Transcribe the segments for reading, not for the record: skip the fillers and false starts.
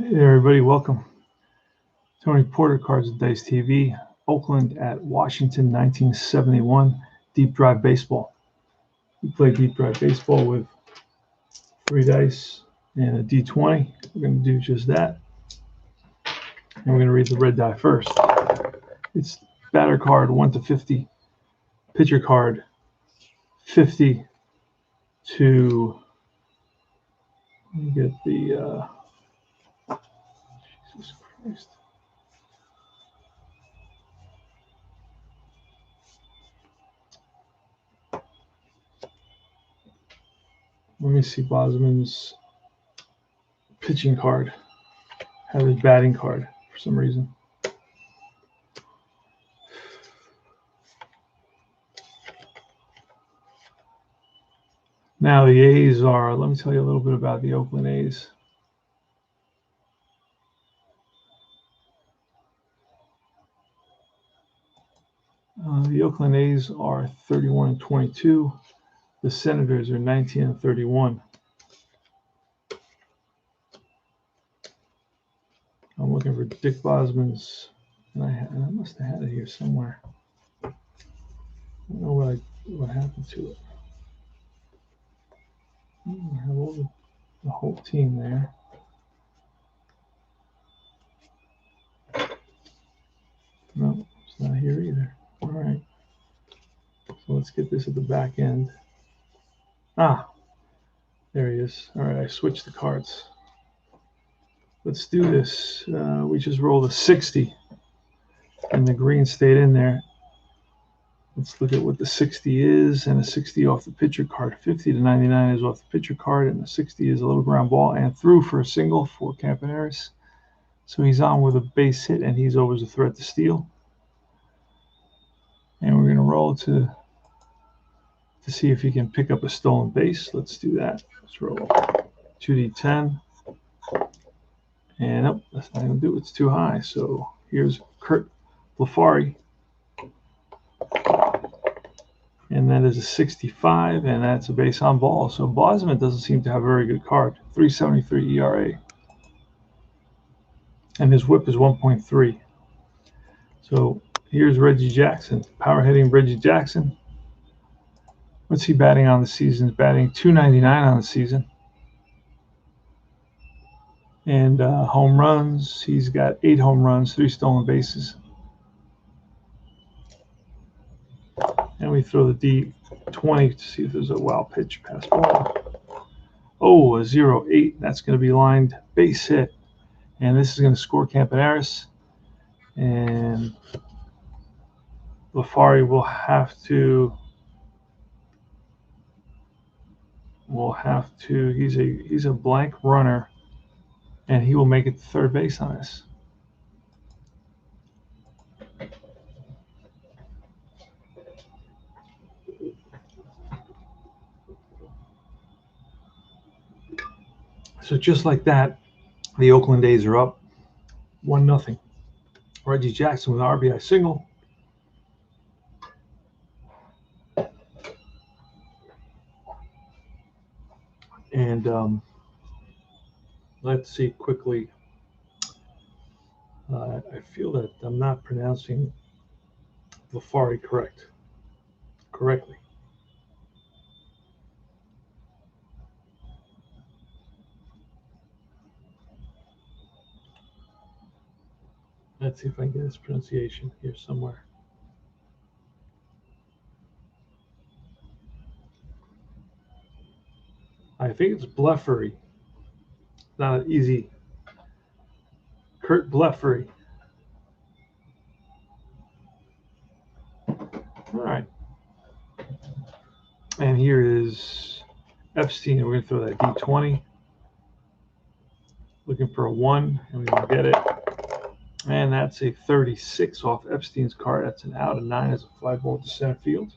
Hey there, everybody. Welcome. Tony Porter, Cards and Dice TV. Oakland at Washington, 1971. Deep drive baseball. We play deep drive baseball with 3 dice and a D20. We're going to do just that. And we're going to read the red die first. It's batter card 1 to 50. Pitcher card 50 to. Let me get the. Jesus Christ. Let me see Bosman's pitching card. Have his batting card for some reason. Now the A's are, let me tell you a little bit about the Oakland A's. The Oakland A's are 31 and 22. The Senators are 19 and 31. I'm looking for Dick Bosman's, and I must have had it here somewhere. I don't know what happened to it. I have all the whole team there. No, it's not here either. All right. So let's get this at the back end. Ah, there he is. All right, I switched the cards. Let's do this. We just rolled a 60, and the green stayed in there. Let's look at what the 60 is, and a 60 off the pitcher card. 50 to 99 is off the pitcher card, and the 60 is a little ground ball and through for a single for Campaneris. So he's on with a base hit, and he's always a threat to steal. And we're going to roll to see if he can pick up a stolen base. Let's do that. Let's roll 2d10. And nope, that's not going to do it. It's too high. So here's Kurt Lafari. And that is a 65, and that's a base on ball. So Bosman doesn't seem to have a very good card. 3.73 ERA. And his whip is 1.3. So here's Reggie Jackson. Power hitting Reggie Jackson. What's he batting on the season? He's batting 299 on the season. And home runs, he's got 8 home runs, 3 stolen bases. And we throw the D20 to see if there's a wild pitch pass ball. Oh, a 0-8. That's going to be lined base hit. And this is going to score Campaneris. And Lafari will have to. He's a blank runner, and he will make it to third base on this. So just like that, the Oakland A's are up 1-0. Reggie Jackson with an RBI single. And let's see quickly. I feel that I'm not pronouncing Lafari correctly. Let's see if I can get his pronunciation here somewhere. I think it's Bleffery. Not easy. Kurt Bleffery. All right. And here is Epstein. We're going to throw that D20. Looking for a 1, and we will get it. And that's a 36 off Epstein's card. That's an out. A 9 as a fly ball to center field.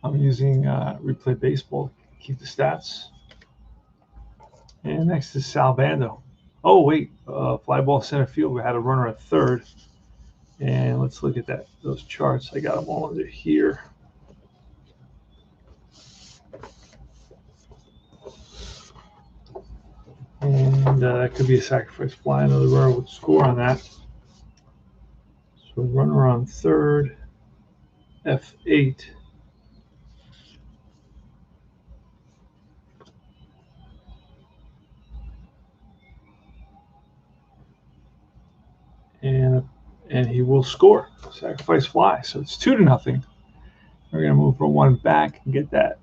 I'm using Replay Baseball to keep the stats. And next is Sal Bando. Oh, wait. Fly ball center field. We had a runner at third. And let's look at those charts. I got them all under here. And that could be a sacrifice fly. Another runner would score on that. So runner on third, F8. And he will score. Sacrifice fly. So it's 2-0. We're going to move from one back and get that.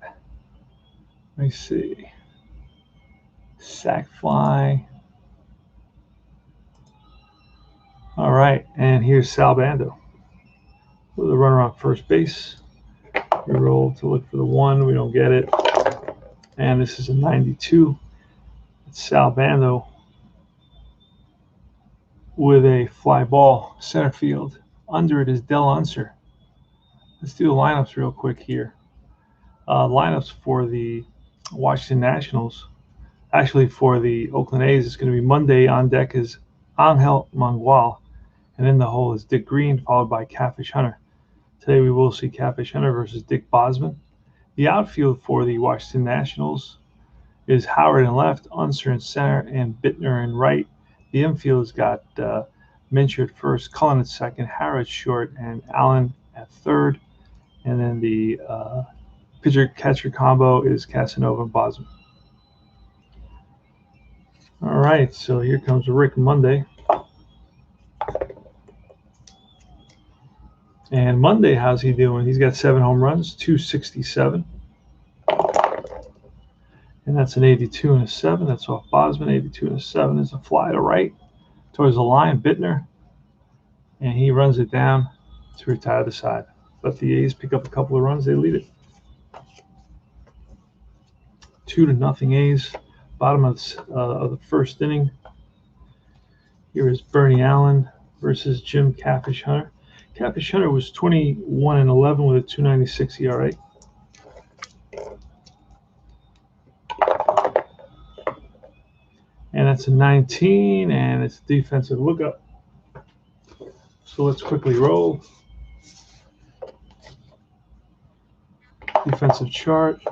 Let me see. Sac fly. All right, and here's Sal Bando with a runner on first base. We roll to look for the 1. We don't get it. And this is a 92. It's Sal Bando with a fly ball, center field. Under it is Del Unser. Let's do the lineups real quick here. Lineups for the Washington Nationals. Actually, for the Oakland A's, it's going to be Monday. On deck is Angel Mangual. And in the hole is Dick Green, followed by Catfish Hunter. Today we will see Catfish Hunter versus Dick Bosman. The outfield for the Washington Nationals is Howard in left, Unser in center, and Bittner in right. The infield's got Mincher at first, Cullen at second, Harris short, and Allen at third. And then the pitcher-catcher combo is Casanova and Bosman. All right, so here comes Rick Monday. And Monday, how's he doing? He's got 7 home runs, 267. And that's an 82 and a 7. That's off Bosman. 82 and a 7 is a fly to right towards the line, Bittner. And he runs it down to retire the side. But the A's pick up a couple of runs. They lead it. 2-0 A's. Bottom of the first inning. Here is Bernie Allen versus Jim Catfish Hunter. Catfish Hunter was 21-11 with a 2.96 ERA. And that's a 19, and it's a defensive lookup. So let's quickly roll. Defensive chart.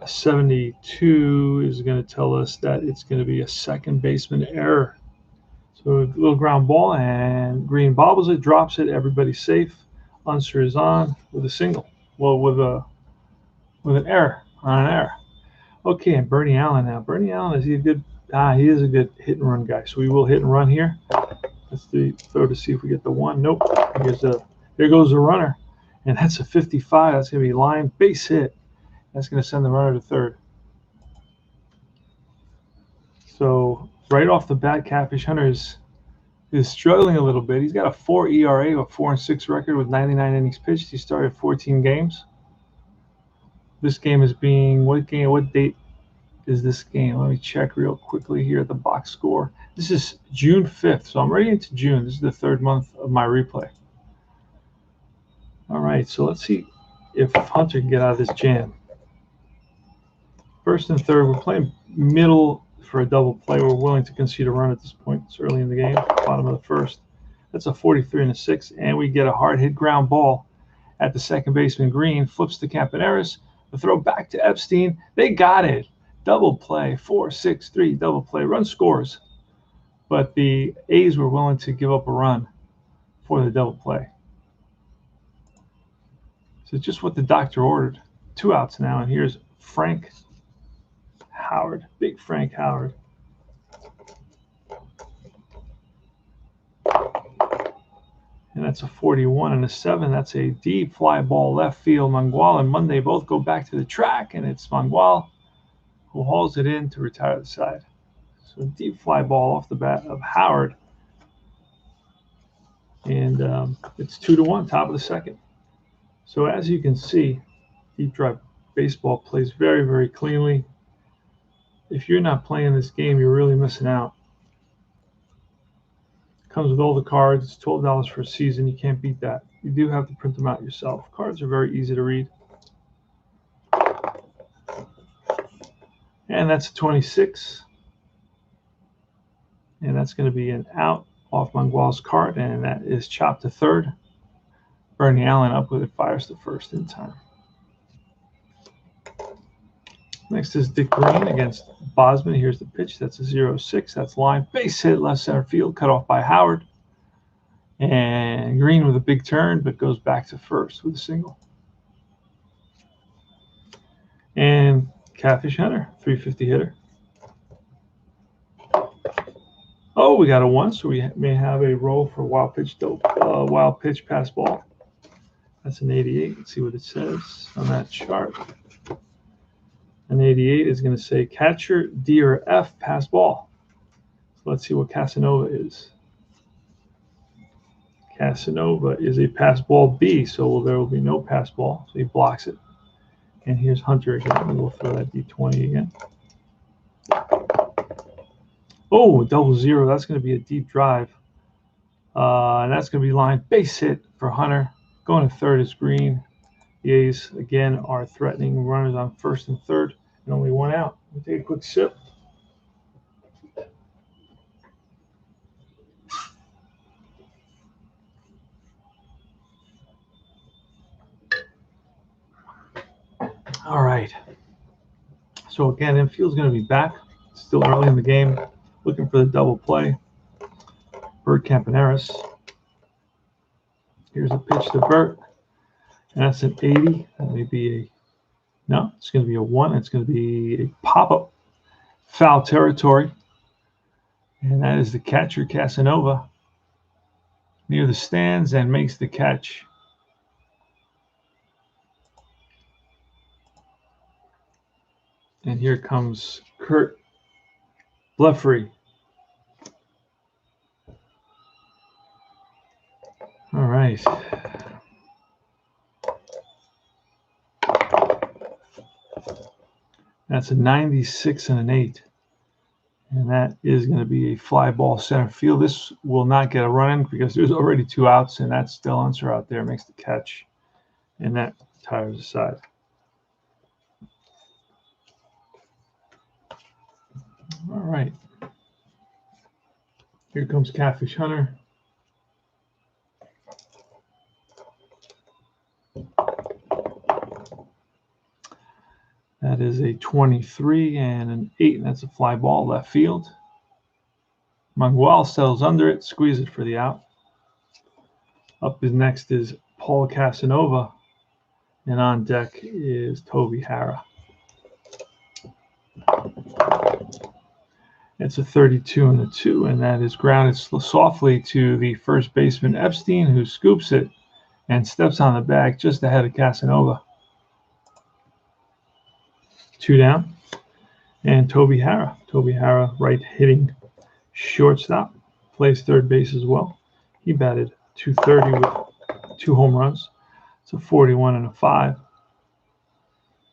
A 72 is going to tell us that it's going to be a second baseman error. So a little ground ball, and Green bobbles it, drops it. Everybody's safe. Unser is on with a single. Well, with an error on an error. Okay, and Bernie Allen now. Bernie Allen, is he a good? He is a good hit and run guy. So we will hit and run here. Let's throw to see if we get the 1. Nope. There goes the runner, and that's a 55. That's going to be line base hit. That's going to send the runner to third. So right off the bat, Catfish Hunter is struggling a little bit. He's got a 4 ERA, a 4-6 record with 99 innings pitched. He started 14 games. This game is being what date is this game? Let me check real quickly here at the box score. This is June 5th, so I'm ready into June. This is the 3rd month of my replay. All right, so let's see if Hunter can get out of this jam. First and third, we're playing middle for a double play. We're willing to concede a run at this point. It's early in the game, bottom of the first. That's a 43 and a 6, and we get a hard hit ground ball at the second baseman. Green flips to Campaneris. The throw back to Epstein. They got it. Double play, 4-6-3 double play. Run scores. But the A's were willing to give up a run for the double play. So just what the doctor ordered. 2 outs now, and here's Frank Howard, big Frank Howard. And that's a 41 and a 7. That's a deep fly ball left field. Mangual and Monday both go back to the track, and it's Mangual who hauls it in to retire the side. So a deep fly ball off the bat of Howard. And it's 2-1, top of the second. So as you can see, deep drive baseball plays very, very cleanly. If you're not playing this game, you're really missing out. Comes with all the cards. It's $12 for a season. You can't beat that. You do have to print them out yourself. Cards are very easy to read. And that's a 26. And that's going to be an out off Mangual's card, and that is chopped to third. Bernie Allen up with it, fires to first in time. Next is Dick Green against Bosman. Here's the pitch. That's a 0-6. That's line. Base hit, left center field. Cut off by Howard. And Green with a big turn, but goes back to first with a single. And Catfish Hunter, 350 hitter. Oh, we got a 1, so we may have a roll for wild pitch pass ball. That's an 88. Let's see what it says on that chart. An 88 is going to say catcher, D or F, pass ball. So let's see what Casanova is. Casanova is a pass ball B, so there will be no pass ball. So he blocks it. And here's Hunter again. We'll throw that D20 again. Oh, double 0. That's going to be a deep drive. And that's going to be line base hit for Hunter. Going to third is Green. The A's, again, are threatening runners on first and third. And only 1 out. We'll take a quick sip. All right. So again, infield's going to be back. Still early in the game. Looking for the double play. Bert Campaneris. Here's a pitch to Bert. And that's an 80. That may be a... No, it's going to be a 1. It's going to be a pop-up. Foul territory. And that is the catcher, Casanova. Near the stands and makes the catch. And here comes Kurt Bleffery. All right. That's a 96 and an 8. And that is going to be a fly ball center field. This will not get a run in because there's already 2 outs, and that's Delunser out there makes the catch. And that tires aside. All right. Here comes Catfish Hunter. That is a 23 and an 8, and that's a fly ball left field. Mangual settles under it, squeeze it for the out. Up next is Paul Casanova, and on deck is Toby Harrah. It's a 32 and a 2, and that is grounded softly to the first baseman Epstein, who scoops it and steps on the bag just ahead of Casanova. 2 down, and Toby Harrah. Toby Harrah, right-hitting shortstop, plays third base as well. He batted .230 with 2 home runs. It's a 41 and a 5,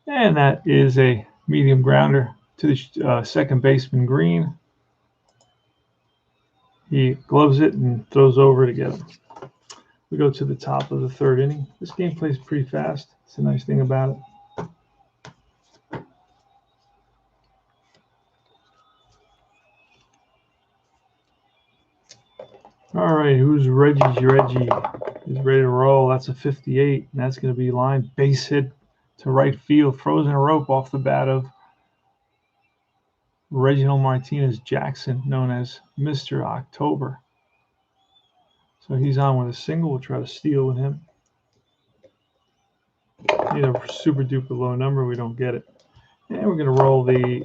and that is a medium grounder to the second baseman Green. He gloves it and throws over to get him. We go to the top of the 3rd inning. This game plays pretty fast. It's a nice thing about it. All right, who's Reggie? He's ready to roll. That's a 58, and that's going to be line base hit to right field. Frozen a rope off the bat of Reginald Martinez Jackson, known as Mr. October. So he's on with a single. We'll try to steal with him. Need a super duper low number. We don't get it. And we're going to roll the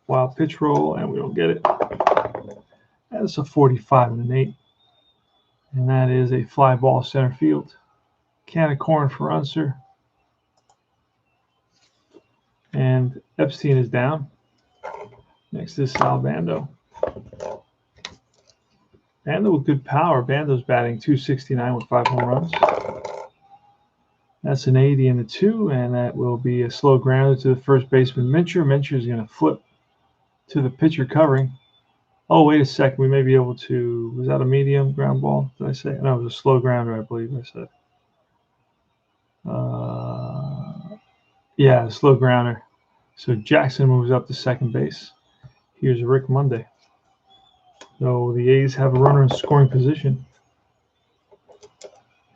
wild pitch roll, and we don't get it. That's a 45 and an 8. And that is a fly ball center field. Can of corn for Unser. And Epstein is down. Next is Sal Bando. Bando with good power. Bando's batting .269 with 5 home runs. That's an 80 and a 2, and that will be a slow grounder to the first baseman Mincher. Mincher is going to flip to the pitcher covering. Oh, wait a second. We may be able to. Was that a medium ground ball? Did I say? No, it was a slow grounder, I believe I said. Yeah, a slow grounder. So Jackson moves up to second base. Here's Rick Monday. So the A's have a runner in scoring position.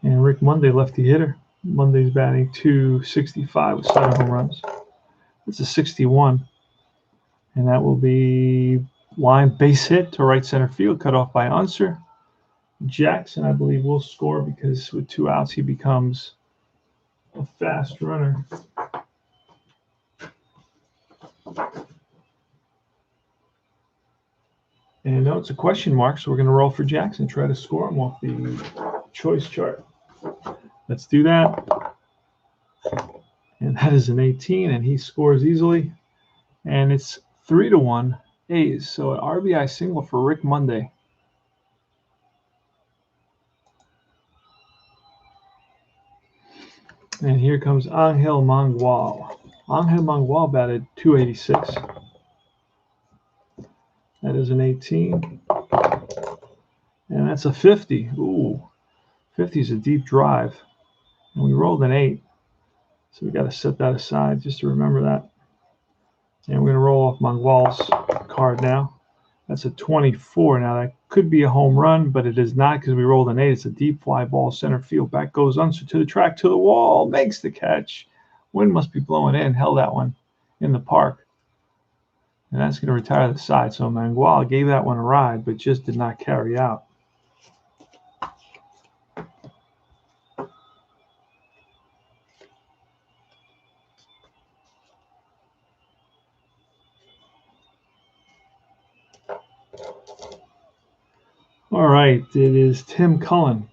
And Rick Monday, lefty hitter. Monday's batting .265 with 7 home runs. It's a 61. And that will be line base hit to right center field, cut off by Unser. Jackson, I believe, will score because with 2 outs, he becomes a fast runner. And no, it's a question mark, so we're going to roll for Jackson, try to score him off the choice chart. Let's do that. And that is an 18, and he scores easily. And it's 3-1 A's. So an RBI single for Rick Monday. And here comes Angel Mangual. Angel Mangual batted .286. That is an 18. And that's a 50. Ooh, 50 is a deep drive. And we rolled an 8. So we got to set that aside just to remember that. And we're going to roll off Mangual's card now. That's a 24. Now, that could be a home run, but it is not because we rolled an 8. It's a deep fly ball, center field. Back goes Unser to the track, to the wall, makes the catch. Wind must be blowing in. Held that one in the park. And that's going to retire the side. So Mangual gave that one a ride, but just did not carry out. All right, it is Tim Cullen.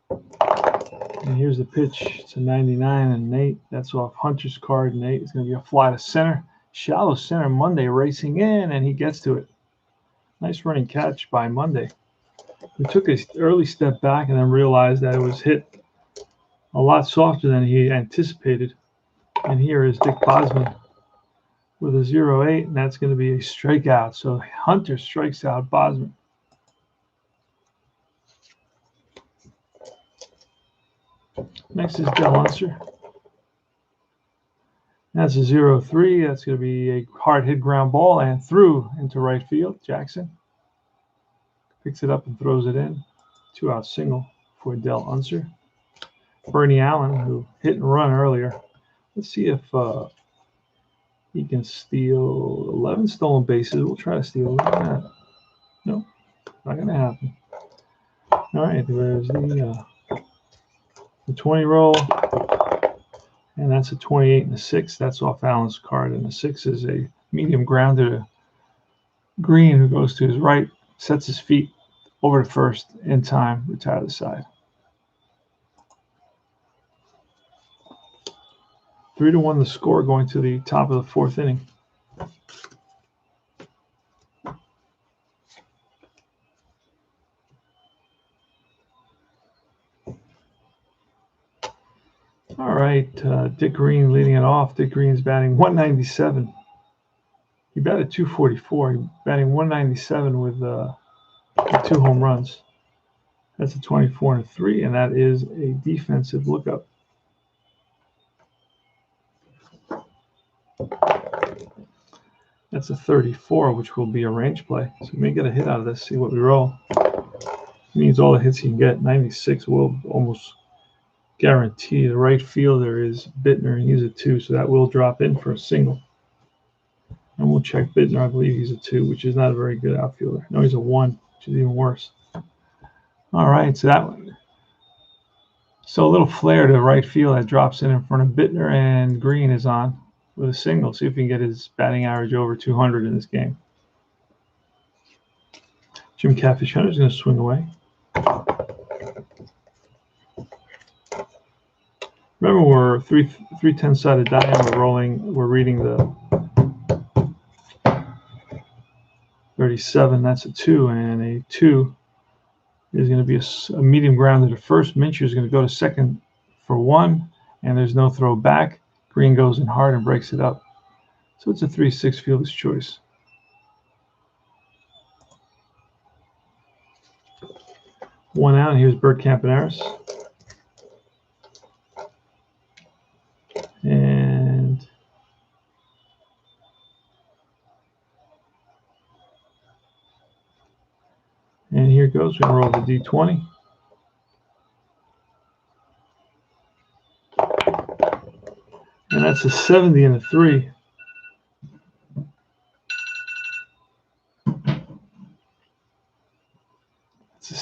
And here's the pitch. It's a 99 and an 8. That's off Hunter's card, and 8. It's going to be a fly to center. Shallow center, Monday racing in, and he gets to it. Nice running catch by Monday. He took an early step back and then realized that it was hit a lot softer than he anticipated. And here is Dick Bosman with a 0-8, and that's going to be a strikeout. So Hunter strikes out Bosman. Next is Del Unser. That's a 0-3. That's going to be a hard hit ground ball and through into right field. Jackson picks it up and throws it in. 2-out single for Del Unser. Bernie Allen, who hit and run earlier. Let's see if he can steal 11 stolen bases. We'll try to steal that. No, not going to happen. All right, there's the 20 roll. And that's a 28 and a 6. That's off Allen's card. And the 6 is a medium grounder to Green, who goes to his right, sets his feet over to first in time, retire the side. 3-1 the score going to the top of the 4th inning. All right, Dick Green leading it off. Dick Green's batting 197. He batted 244. He's batting 197 with 2 home runs. That's a 24 and a 3, and that is a defensive lookup. That's a 34, which will be a range play. So we may get a hit out of this, see what we roll. He needs all the hits he can get. 96 will almost guarantee. The right fielder is Bittner, and he's a 2, so that will drop in for a single. And we'll check Bittner. I believe he's a 2, which is not a very good outfielder. No, he's a 1, which is even worse. All right, so that one. So a little flare to right field that drops in front of Bittner, and Green is on with a single. See if he can get his batting average over 200 in this game. Jim Catfish Hunter is going to swing away. Remember, we're 310 sided die, and we're reading the 37. That's a 2, and a 2 is going to be a medium grounder to first. Minshew is going to go to second for 1, and there's no throw back. Green goes in hard and breaks it up. So it's a 3-6 fielder's choice. One out, and here's Bert Campaneris. And here it goes. We're going to roll the D20. And that's a 70 and a 3.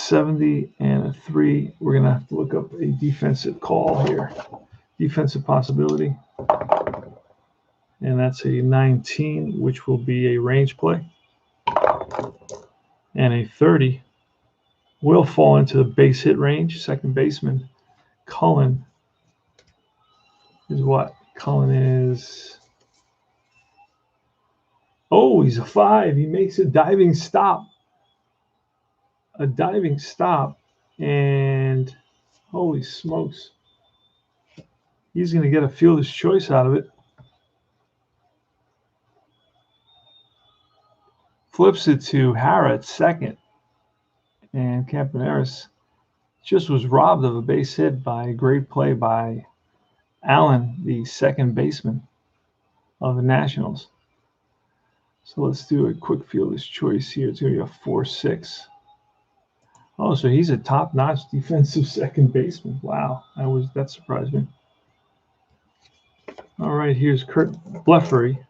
70 and a 3. We're going to have to look up a defensive call here. Defensive possibility. And that's a 19, which will be a range play. And a 30 will fall into the base hit range. Second baseman Cullen is what? Cullen is... Oh, he's a 5. He makes a diving stop. A diving stop. And holy smokes. He's going to get a fielder's choice out of it. Flips it to Hara at second. And Campaneris just was robbed of a base hit by a great play by Allen, the second baseman of the Nationals. So let's do a quick fielder's choice here. It's going to be a 4-6. Oh, so he's a top-notch defensive second baseman. Wow, that surprised me. All right, here's Kurt Blefary.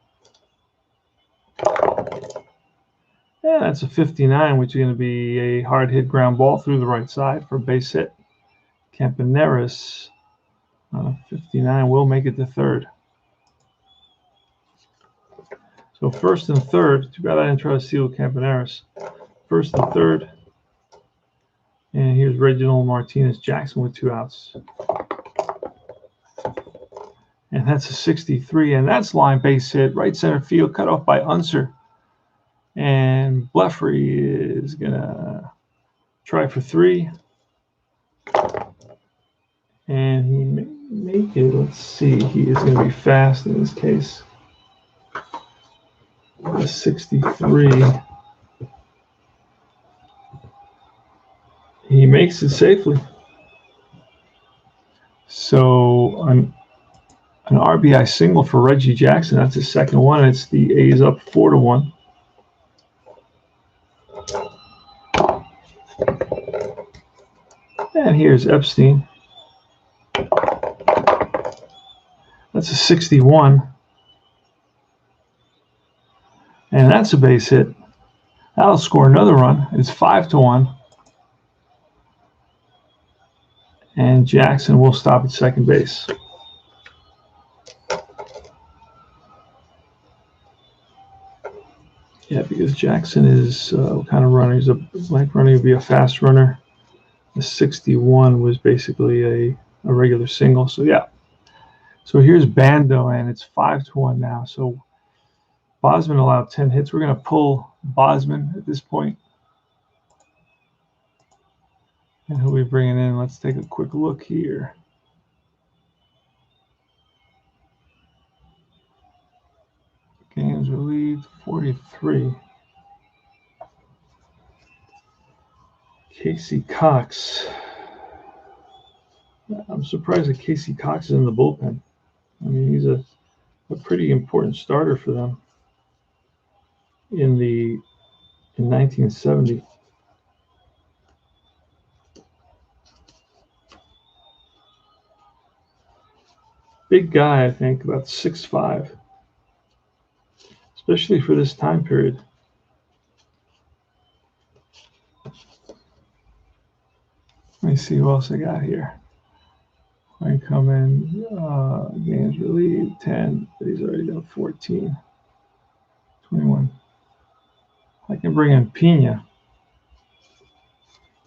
Yeah, that's a 59, which is going to be a hard hit ground ball through the right side for a base hit. Campaneris, 59, will make it to third. So first and third. Too bad I didn't try to steal Campaneris. First and third. And here's Reginald Martinez Jackson with 2 outs. And that's a 63. And that's line base hit. Right center field. Cut off by Unser. And Blefary is going to try for 3. And he may make it. Let's see. He is going to be fast in this case. A 63. He makes it safely. So an RBI single for Reggie Jackson. That's his second one. It's the A's up 4-1. And here's Epstein. That's a 61. And that's a base hit. That'll score another run. It's 5-1. And Jackson will stop at second base. Yeah, because Jackson is what kind of runner? He's a blank runner. He'd be a fast runner. The 61 was basically a regular single. So, yeah. So here's Bando, and it's 5-1 now. So Bosman allowed 10 hits. We're going to pull Bosman at this point. And who are we bringing in? Let's take a quick look here. Games relieved 43. Casey Cox. I'm surprised that Casey Cox is in the bullpen. I mean, he's a pretty important starter for them in 1970. Big guy, I think, about 6'5", especially for this time period. Let me see who else I got here. I come in, games relieved 10, but he's already done 14, 21. I can bring in Pena.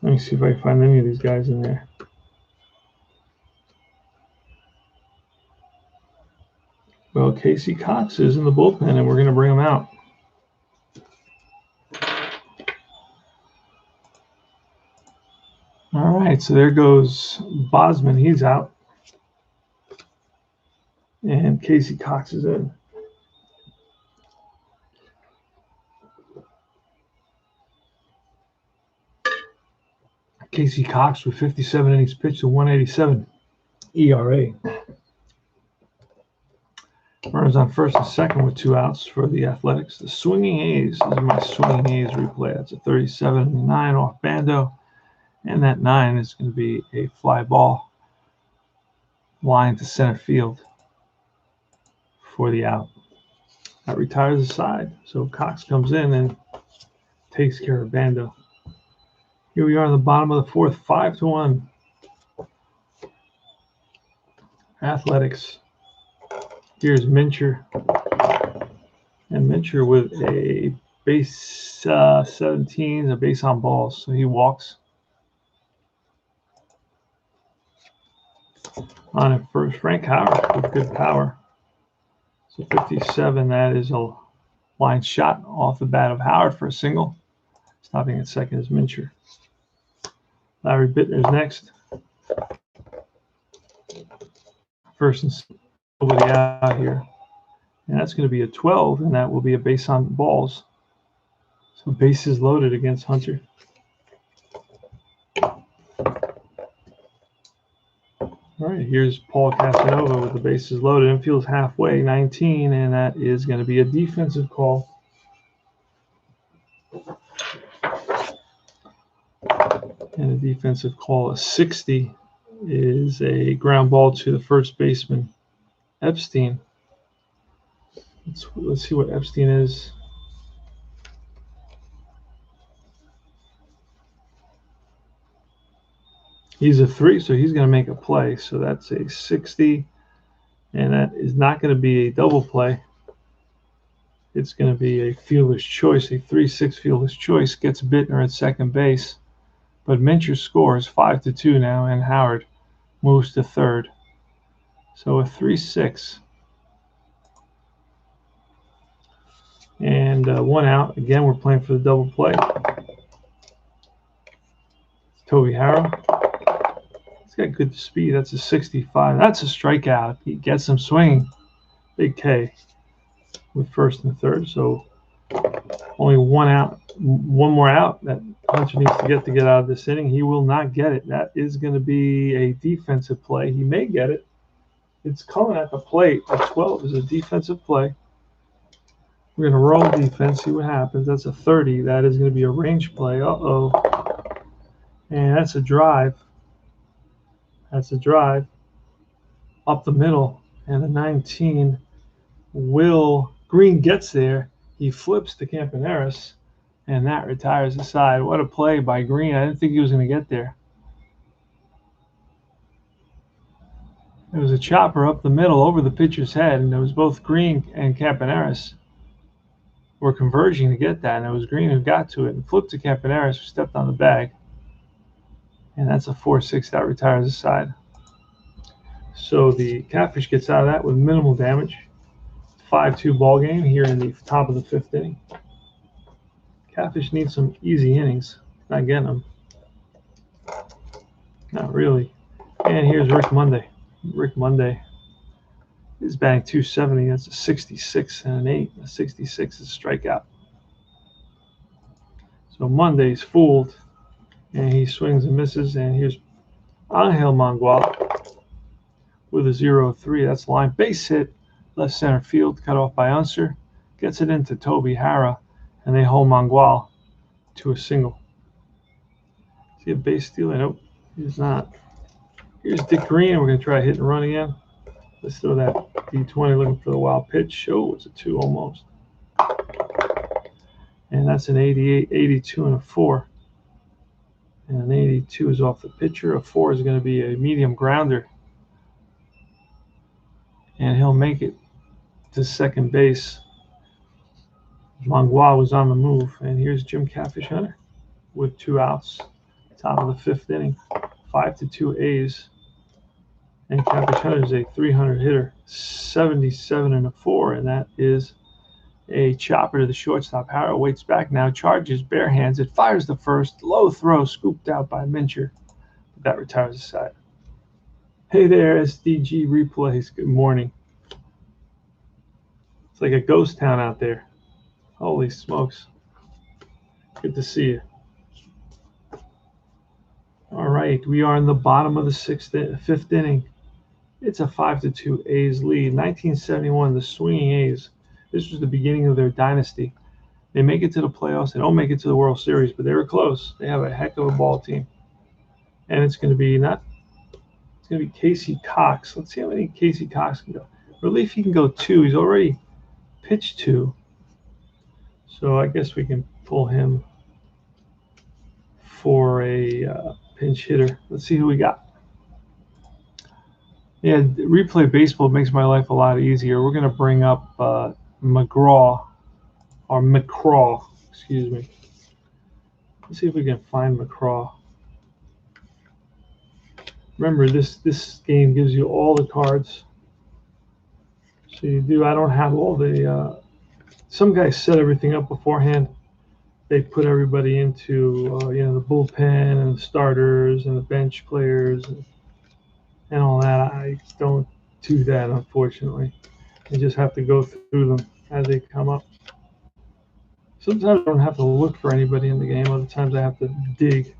Let me see if I can find any of these guys in there. Well, Casey Cox is in the bullpen, and we're going to bring him out. All right, so there goes Bosman. He's out. And Casey Cox is in. Casey Cox with 57 innings pitched, a 187 ERA. Runners on first and second with 2 outs for the Athletics. The Swinging A's. This is my Swinging A's replay. That's a 37-9 off Bando. And that 9 is going to be a fly ball line to center field for the out. That retires the side. So Cox comes in and takes care of Bando. Here we are in the bottom of the fourth, 5-1. Athletics. Here's Mincher. And Mincher with a base 17, a base on balls. So he walks. On at first, Frank Howard with good power. So 57, that is a line shot off the bat of Howard for a single. Stopping at second is Mincher. Larry Bittner's next. First and nobody out here. And that's going to be a 12, and that will be a base on balls. So bases loaded against Hunter. All right, here's Paul Casanova with the bases loaded. Infield's halfway, 19, and that is going to be a defensive call. And a defensive call, a 60, is a ground ball to the first baseman, Epstein. Let's see what Epstein is. He's a 3, so he's going to make a play. So that's a 60, and that is not going to be a double play. It's going to be a fielder's choice, a 3-6 fielder's choice. Gets Bittner at second base, but Mincher scores 5-2 now, and Howard moves to third. So a 3-6. And 1 out. Again, we're playing for the double play. Toby Harrow. He's got good speed. That's a 65. That's a strikeout. He gets him swinging. Big K with first and third. So only 1 out. One more out that Hunter needs to get out of this inning. He will not get it. That is going to be a defensive play. He may get it. It's coming at the plate. A 12 is a defensive play. We're going to roll defense, see what happens. That's a 30. That is going to be a range play. Uh-oh. And that's a drive. That's a drive up the middle. And the 19 Green gets there. He flips to Campaneris, and that retires the side. What a play by Green. I didn't think he was going to get there. It was a chopper up the middle over the pitcher's head, and it was both Green and Campaneris were converging to get that, and it was Green who got to it and flipped to Campaneris, who stepped on the bag. And that's a 4-6. That retires the side. So the Catfish gets out of that with minimal damage. 5-2 ball game here in the top of the 5th inning. Catfish needs some easy innings. Not getting them. Not really. And here's Rick Monday. Rick Monday is batting 270. That's a 66 and an 8. A 66 is a strikeout. So Monday's fooled, and he swings and misses. And here's Angel Mangual with a 0-3. That's line base hit, left center field, cut off by Unser. Gets it into Toby Harrow, and they hold Mangual to a single. Is he a base stealer? Nope, he's not. Here's Dick Green. We're going to try hit and run again. Let's throw that D20 looking for the wild pitch. Oh, it's a 2 almost. And that's an 88, 82, and a 4. And an 82 is off the pitcher. A 4 is going to be a medium grounder. And he'll make it to second base. Mangual was on the move. And here's Jim Catfish Hunter with 2 outs. Top of the 5th inning. 5-2 A's. And Catfish Hunter is a 300 hitter. 77 and a 4. And that is a chopper to the shortstop. Harrow waits back now. Charges bare hands. It fires the first. Low throw scooped out by Mincher. That retires the side. Hey there, SDG Replays. Good morning. It's like a ghost town out there. Holy smokes. Good to see you. All right, we are in the bottom of the 5th inning. It's a 5-2 A's lead. 1971, the swinging A's. This was the beginning of their dynasty. They make it to the playoffs. They don't make it to the World Series, but they were close. They have a heck of a ball team. And it's going to be Casey Cox. Let's see how many Casey Cox can go. Relief, he can go 2. He's already pitched 2. So I guess we can pull him for a pinch hitter. Let's see who we got. Yeah, replay baseball makes my life a lot easier. We're going to bring up Mccraw, or Mccraw, excuse me. Let's see if we can find Mccraw. Remember, this game gives you all the cards. So you do. I don't have all the. Some guys set everything up beforehand. They put everybody into the bullpen and the starters and the bench players and all that. I don't do that, unfortunately. I just have to go through them as they come up. Sometimes I don't have to look for anybody in the game. Other times I have to dig.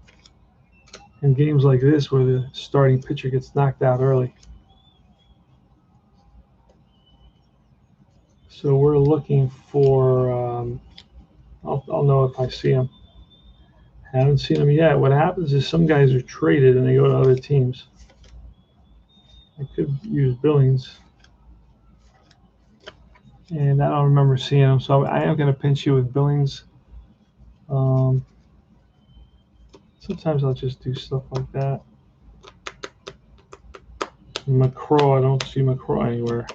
In games like this where the starting pitcher gets knocked out early. So we're looking for, I'll know if I see him. Haven't seen him yet. What happens is some guys are traded and they go to other teams. I could use Billings. And I don't remember seeing him, so I am going to pinch you with Billings. Sometimes I'll just do stuff like that. Mccraw, I don't see Mccraw anywhere.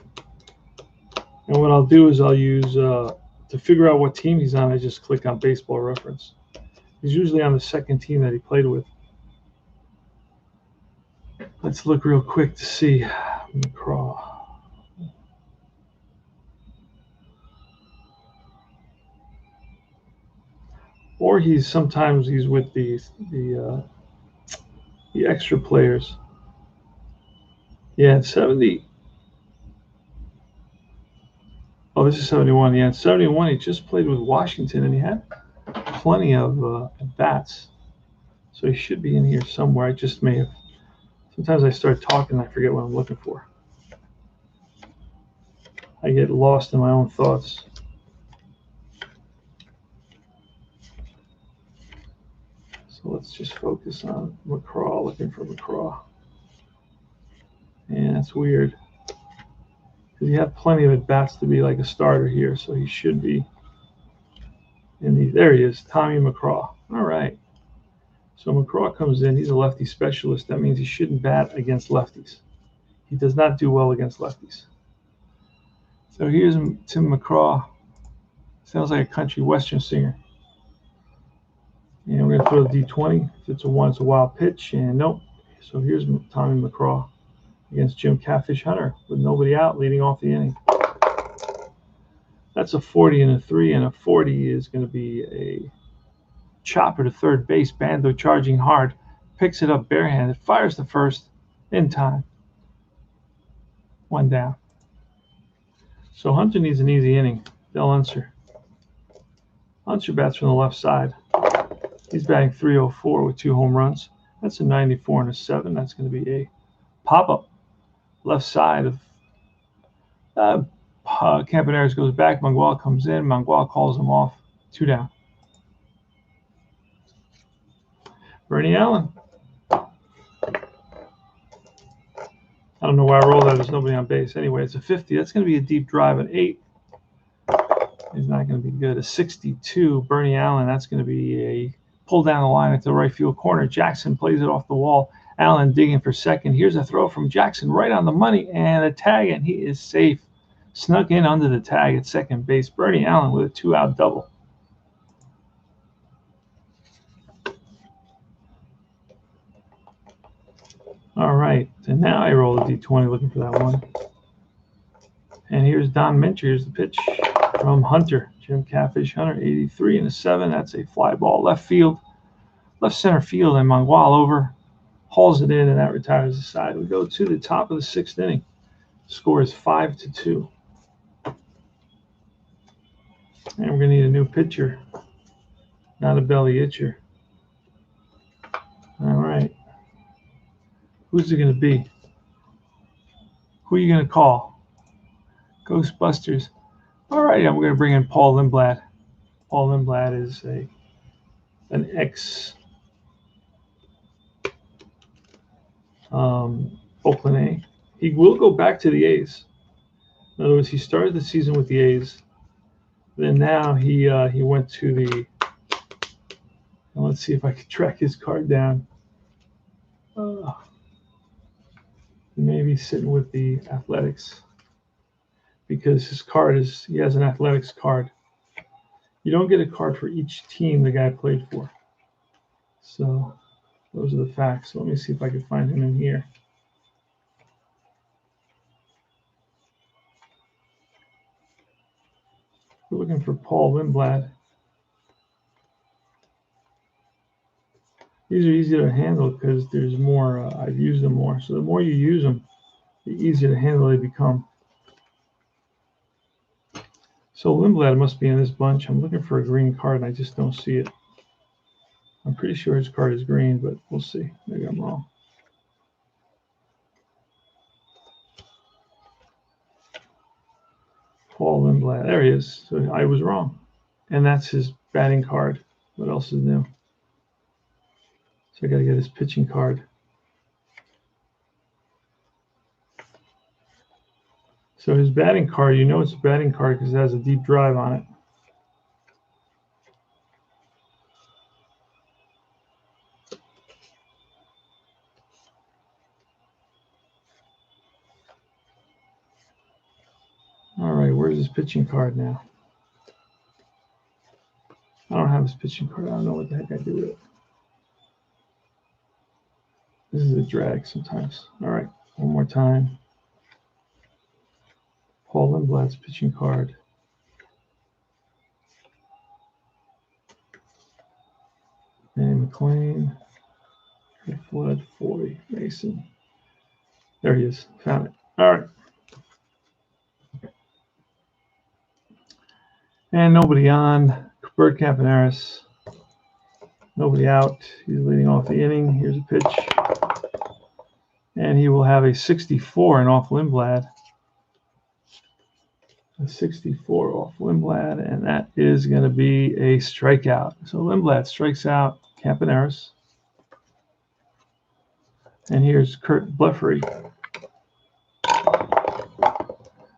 And what I'll do is I'll use, to figure out what team he's on, I just click on Baseball Reference. He's usually on the second team that he played with. Let's look real quick to see Mccraw. Or sometimes he's with the extra players. Yeah, 70. Oh, this is 71. Yeah, 71. He just played with Washington, and he had plenty of bats. So he should be in here somewhere. I just may have. Sometimes I start talking and I forget what I'm looking for. I get lost in my own thoughts. So let's just focus on Mccraw, looking for Mccraw. Yeah, that's weird. Because you have plenty of at-bats to be like a starter here, so he should be in these. There he is, Tommy Mccraw. All right. So Mccraw comes in. He's a lefty specialist. That means he shouldn't bat against lefties. He does not do well against lefties. So here's Tim Mccraw. Sounds like a country western singer. And we're going to throw the D20. If it's a 1, it's a wild pitch. And nope. So here's Tommy Mccraw against Jim Catfish Hunter with nobody out, leading off the inning. That's a 40 and a 3, and a 40 is going to be a chopper to third base. Bando charging hard, picks it up barehanded, fires to first in time. 1 down. So Hunter needs an easy inning. Del Unser. Unser bats from the left side. He's batting .304 with 2 home runs. That's a 94 and a 7. That's going to be a pop-up. Left side of Campaneris goes back. Mccraw comes in. Mccraw calls him off. 2 down. Bernie Allen. I don't know why I rolled that. There's nobody on base. Anyway, it's a 50. That's going to be a deep drive. An 8 is not going to be good. A 62. Bernie Allen. That's going to be a pull down the line at the right field corner. Jackson plays it off the wall. Allen digging for second. Here's a throw from Jackson right on the money and a tag, and he is safe. Snuck in under the tag at second base. Bernie Allen with a 2-out double. All right, and now I roll a D20 looking for that one. And here's Don Mincher. Here's the pitch from Hunter. Jim Catfish Hunter, 83 and a 7. That's a fly ball left field. Left center field, and Mccraw over. Hauls it in, and that retires the side. We go to the top of the 6th inning. Score is 5-2. And we're going to need a new pitcher, not a belly itcher. All right. Who's it going to be? Who are you going to call? Ghostbusters. All right, I'm going to bring in Paul Lindblad. Paul Lindblad is an ex Oakland A. He will go back to the A's. In other words, he started the season with the A's. Then now he went to the And let's see if I can track his card down. Maybe sitting with the Athletics, because his card is, he has an Athletics card. You don't get a card for each team the guy played for. So those are the facts. So let me see if I can find him in here. We're looking for Paul Lindblad. These are easier to handle because there's more, I've used them more. So the more you use them, the easier to handle they become. So Lindblad must be in this bunch. I'm looking for a green card and I just don't see it. I'm pretty sure his card is green, but we'll see. Maybe I'm wrong. Paul Lindblad. There he is. So I was wrong. And that's his batting card. What else is new? So I got to get his pitching card. So his batting card, you know it's a batting card because it has a deep drive on it. All right, where's his pitching card now? I don't have his pitching card. I don't know what the heck I do with it. This is a drag sometimes. All right, one more time. Paul Lindblad's pitching card. Danny McLean. Flood, Foy, Mason. There he is. Found it. All right. And nobody on. Bert Campaneris. Nobody out. He's leading off the inning. Here's a pitch. And he will have a 64 and off Lindblad. A 64 off Lindblad. And that is going to be a strikeout. So Lindblad strikes out Campaneris. And here's Kurt Blefary.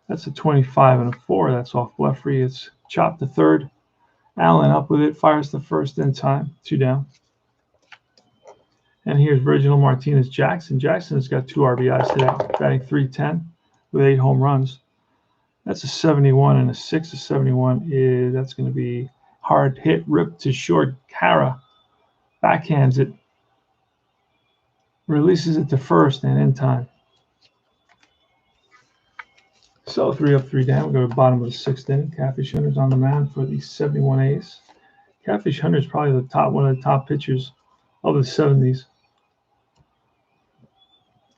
That's a 25 and a 4. That's off Blefary. It's chopped to third. Allen up with it, fires the first in time, 2 down. And here's Reginald Martinez Jackson. Jackson has got 2 RBIs today, batting .310 with 8 home runs. That's a 71 and a 6. A 71 is, that's going to be hard hit, ripped to short. Kara backhands it, releases it to first and in time. So 3 up, 3 down. We go to the bottom of the 6th inning. Catfish Hunter's on the mound for the 71 A's. Catfish Hunter is probably one of the top pitchers of the 70s.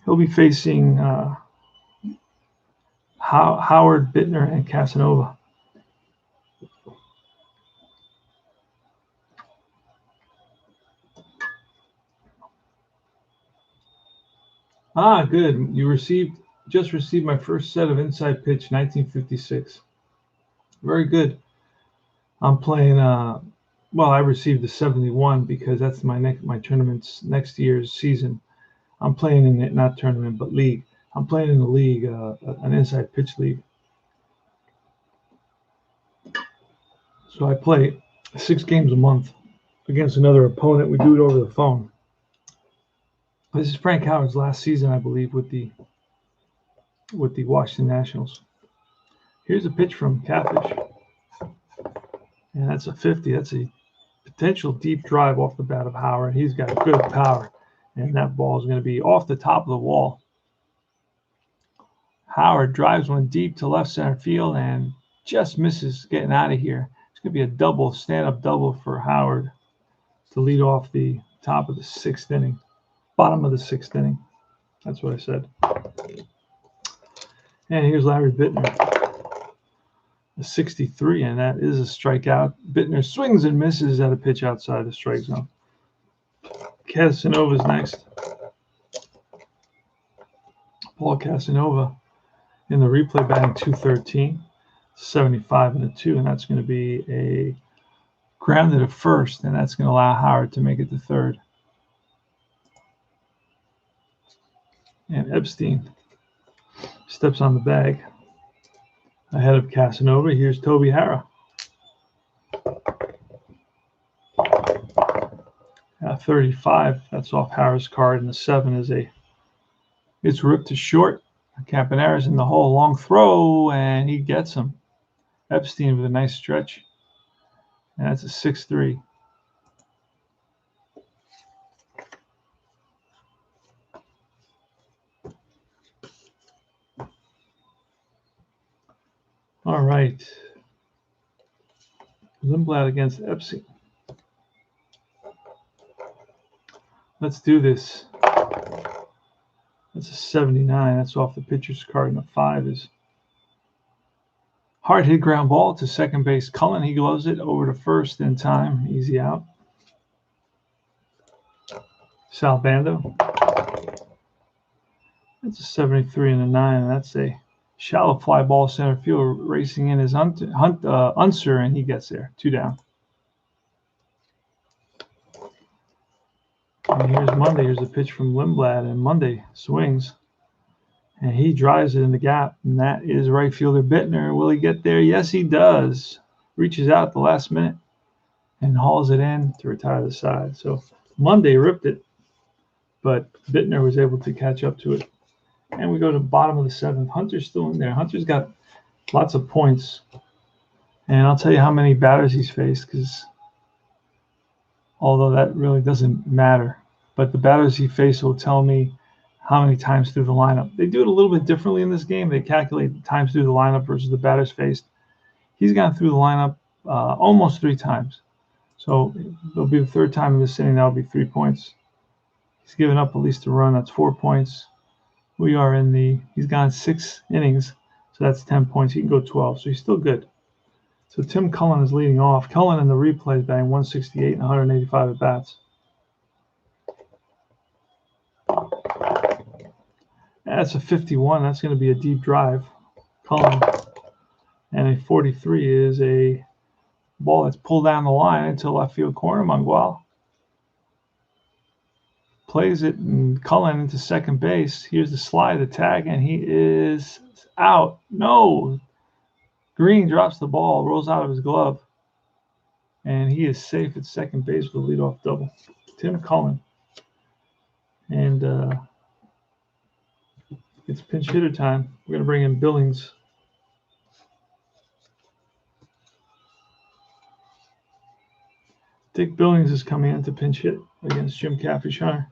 He'll be facing Howard, Bittner, and Casanova. Good. You just received my first set of Inside Pitch, 1956. Very good. I'm playing. I received the 71 because that's my tournament's next year's season. I'm playing in it, not tournament, but league. I'm playing in the league, an Inside Pitch league. So I play 6 games a month against another opponent. We do it over the phone. This is Frank Howard's last season, I believe, with the Washington Nationals. Here's a pitch from Catfish. And that's a 50. That's a potential deep drive off the bat of Howard. He's got good power. And that ball is going to be off the top of the wall. Howard drives one deep to left center field and just misses getting out of here. It's going to be a double, stand-up double for Howard to lead off the top of the 6th inning. Bottom of the 6th inning. That's what I said. And here's Larry Bittner. A 63, and that is a strikeout. Bittner swings and misses at a pitch outside the strike zone. Casanova's next. Paul Casanova in the replay batting .213, 75 and a 2, and that's going to be a grounded to first, and that's going to allow Howard to make it to third. And Epstein steps on the bag ahead of Casanova. Here's Toby Harrah. 35. That's off Harris' card, and the 7 is it's ripped to short. Campanera's in the hole, long throw, and he gets him. Epstein with a nice stretch, and that's a 6-3. All right. Lindblad against Epstein. Let's do this. That's a 79. That's off the pitcher's card, and the 5 is hard hit ground ball to second base. Cullen, he gloves it over to first in time. Easy out. Sal Bando. That's a 73 and a 9. That's a shallow fly ball center field racing in his Unser, and he gets there. 2 down. And here's Monday. Here's a pitch from Lindblad, and Monday swings. And he drives it in the gap, and that is right fielder Bittner. Will he get there? Yes, he does. Reaches out at the last minute and hauls it in to retire the side. So Monday ripped it, but Bittner was able to catch up to it. And we go to the bottom of the 7th. Hunter's still in there. Hunter's got lots of points. And I'll tell you how many batters he's faced, because although that really doesn't matter, but the batters he faced will tell me how many times through the lineup. They do it a little bit differently in this game. They calculate the times through the lineup versus the batters faced. He's gone through the lineup almost 3 times. So it'll be the 3rd time in this inning. That'll be 3 points. He's given up at least a run. That's 4 points. We are he's gone 6 innings. So that's 10 points. He can go 12. So he's still good. So Tim Cullen is leading off. Cullen in the replay is batting 168 and 185 at bats. That's a 51. That's going to be a deep drive. Cullen. And a 43 is a ball that's pulled down the line into left field corner. Mangual plays it, and Cullen into second base. Here's the slide, the tag, and he is out. No. Green drops the ball, rolls out of his glove, and he is safe at second base with a leadoff double. Tim Cullen. And it's pinch hitter time. We're going to bring in Billings. Dick Billings is coming in to pinch hit against Jim Catfish Hunter.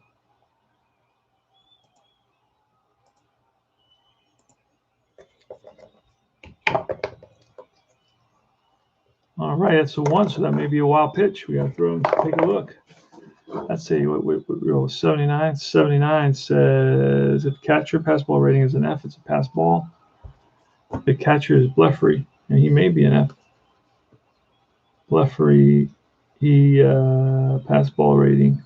All right, that's a 1, so that may be a wild pitch. We got to throw and take a look. Let's see what we roll. 79. 79 says if catcher pass ball rating is an F, it's a pass ball. The catcher is Bleffery, and he may be an F. Bleffery, he pass ball rating.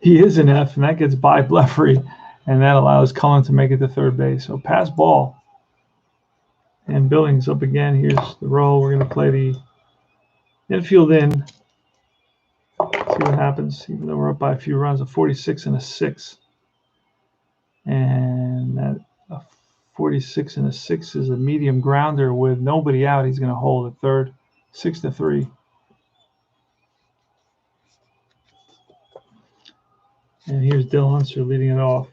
He is an F, and that gets by Bleffery, and that allows Cullen to make it to third base. So pass ball. And Billings up again. Here's the roll. We're going to play the infield in. See what happens, even though we're up by a few runs. A 46 and a 6. And that a 46 and a 6 is a medium grounder with nobody out. He's going to hold at third. 6-3. And here's Dil Unser leading it off.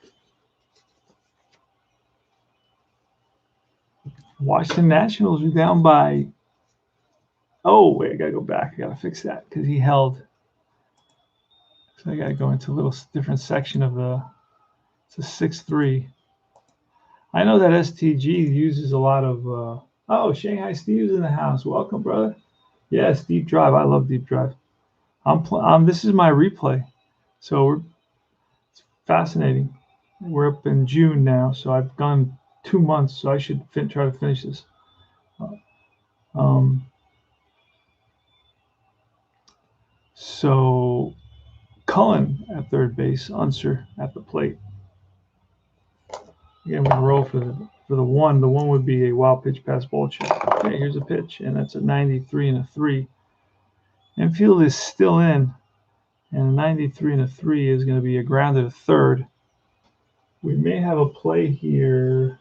Washington Nationals are down by. Oh, wait, I got to go back. I got to fix that because he held. So I got to go into a little different section of the. It's a 6-3. I know that STG uses a lot of. Oh, Shanghai Steve's in the house. Welcome, brother. Yes, deep drive. I love deep drive. This is my replay, so it's fascinating. We're up in June now, so I've gone 2 months, so I should try to finish this. So Cullen at third base, Unser at the plate. Again, we're going to roll for the 1. The 1 would be a wild pitch pass ball check. Okay, here's a pitch, and that's a 93 and a 3. Infield is still in, and a 93 and a 3 is going to be a grounder to third. We may have a play here.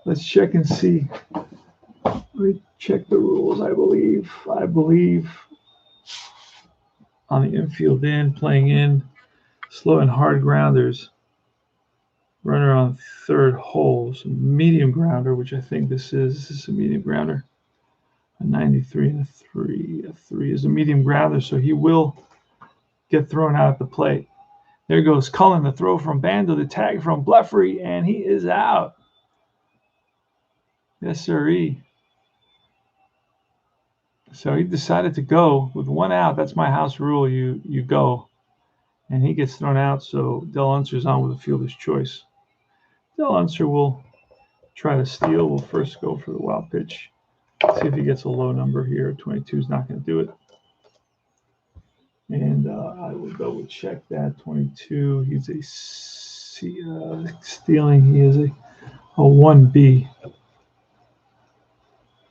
Let's check and see. Let me check the rules. I believe on the infield in, playing in, slow and hard grounders. Runner on third hole, so medium grounder, which I think this is. This is a medium grounder. A 93 and a 3. A 3 is a medium grounder, so he will get thrown out at the plate. There goes Cullen, the throw from Bando, the tag from Bleffery, and he is out. Yes, sirree. So he decided to go with one out. That's my house rule. You go. And he gets thrown out, so Del Unser's on with a fielder's choice. Del Unser will try to steal. We'll first go for the wild pitch. See if he gets a low number here. 22 is not going to do it. And I will double check that. 22, he's a stealing. He is a 1B.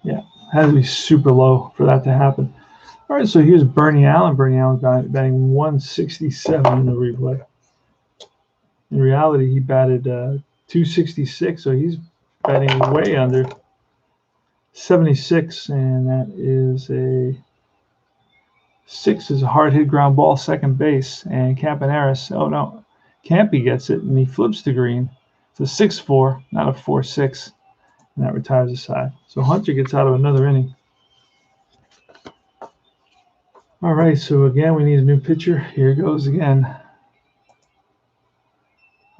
Yeah, has to be super low for that to happen. All right, so here's Bernie Allen. Bernie Allen batting 167 in the replay. In reality, he batted 266, so he's batting way under 76, and that is a 6 is a hard hit ground ball, second base, and Campaneris. Oh no, Campy gets it, and he flips to green. It's a 6-4, not a 4-6, and that retires the side. So Hunter gets out of another inning. All right, so again, we need a new pitcher. Here goes again.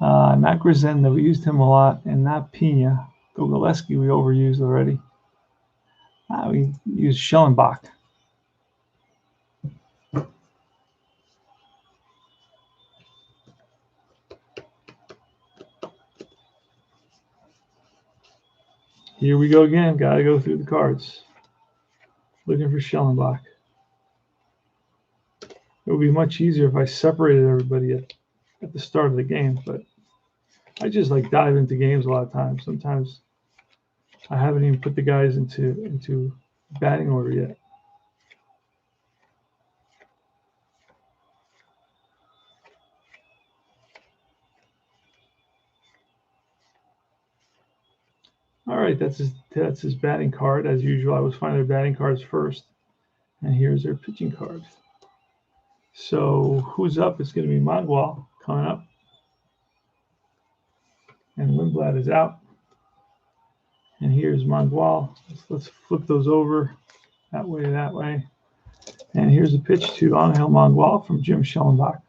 Not Grisenda, we used him a lot, and not Pena. Gogolewski, we overused already. We used Schellenbach. Here we go again. Got to go through the cards. Looking for Schellenbach. It would be much easier if I separated everybody at the start of the game, but I just like dive into games a lot of times. Sometimes I haven't even put the guys into batting order yet. All right, that's his batting card. As usual, I was finding their batting cards first, and here's their pitching card. So who's up? It's going to be Mccraw coming up, and Lindblad is out. And here's Mccraw. Let's flip those over that way. And here's a pitch to Angel Mccraw from Jim Schellenbach.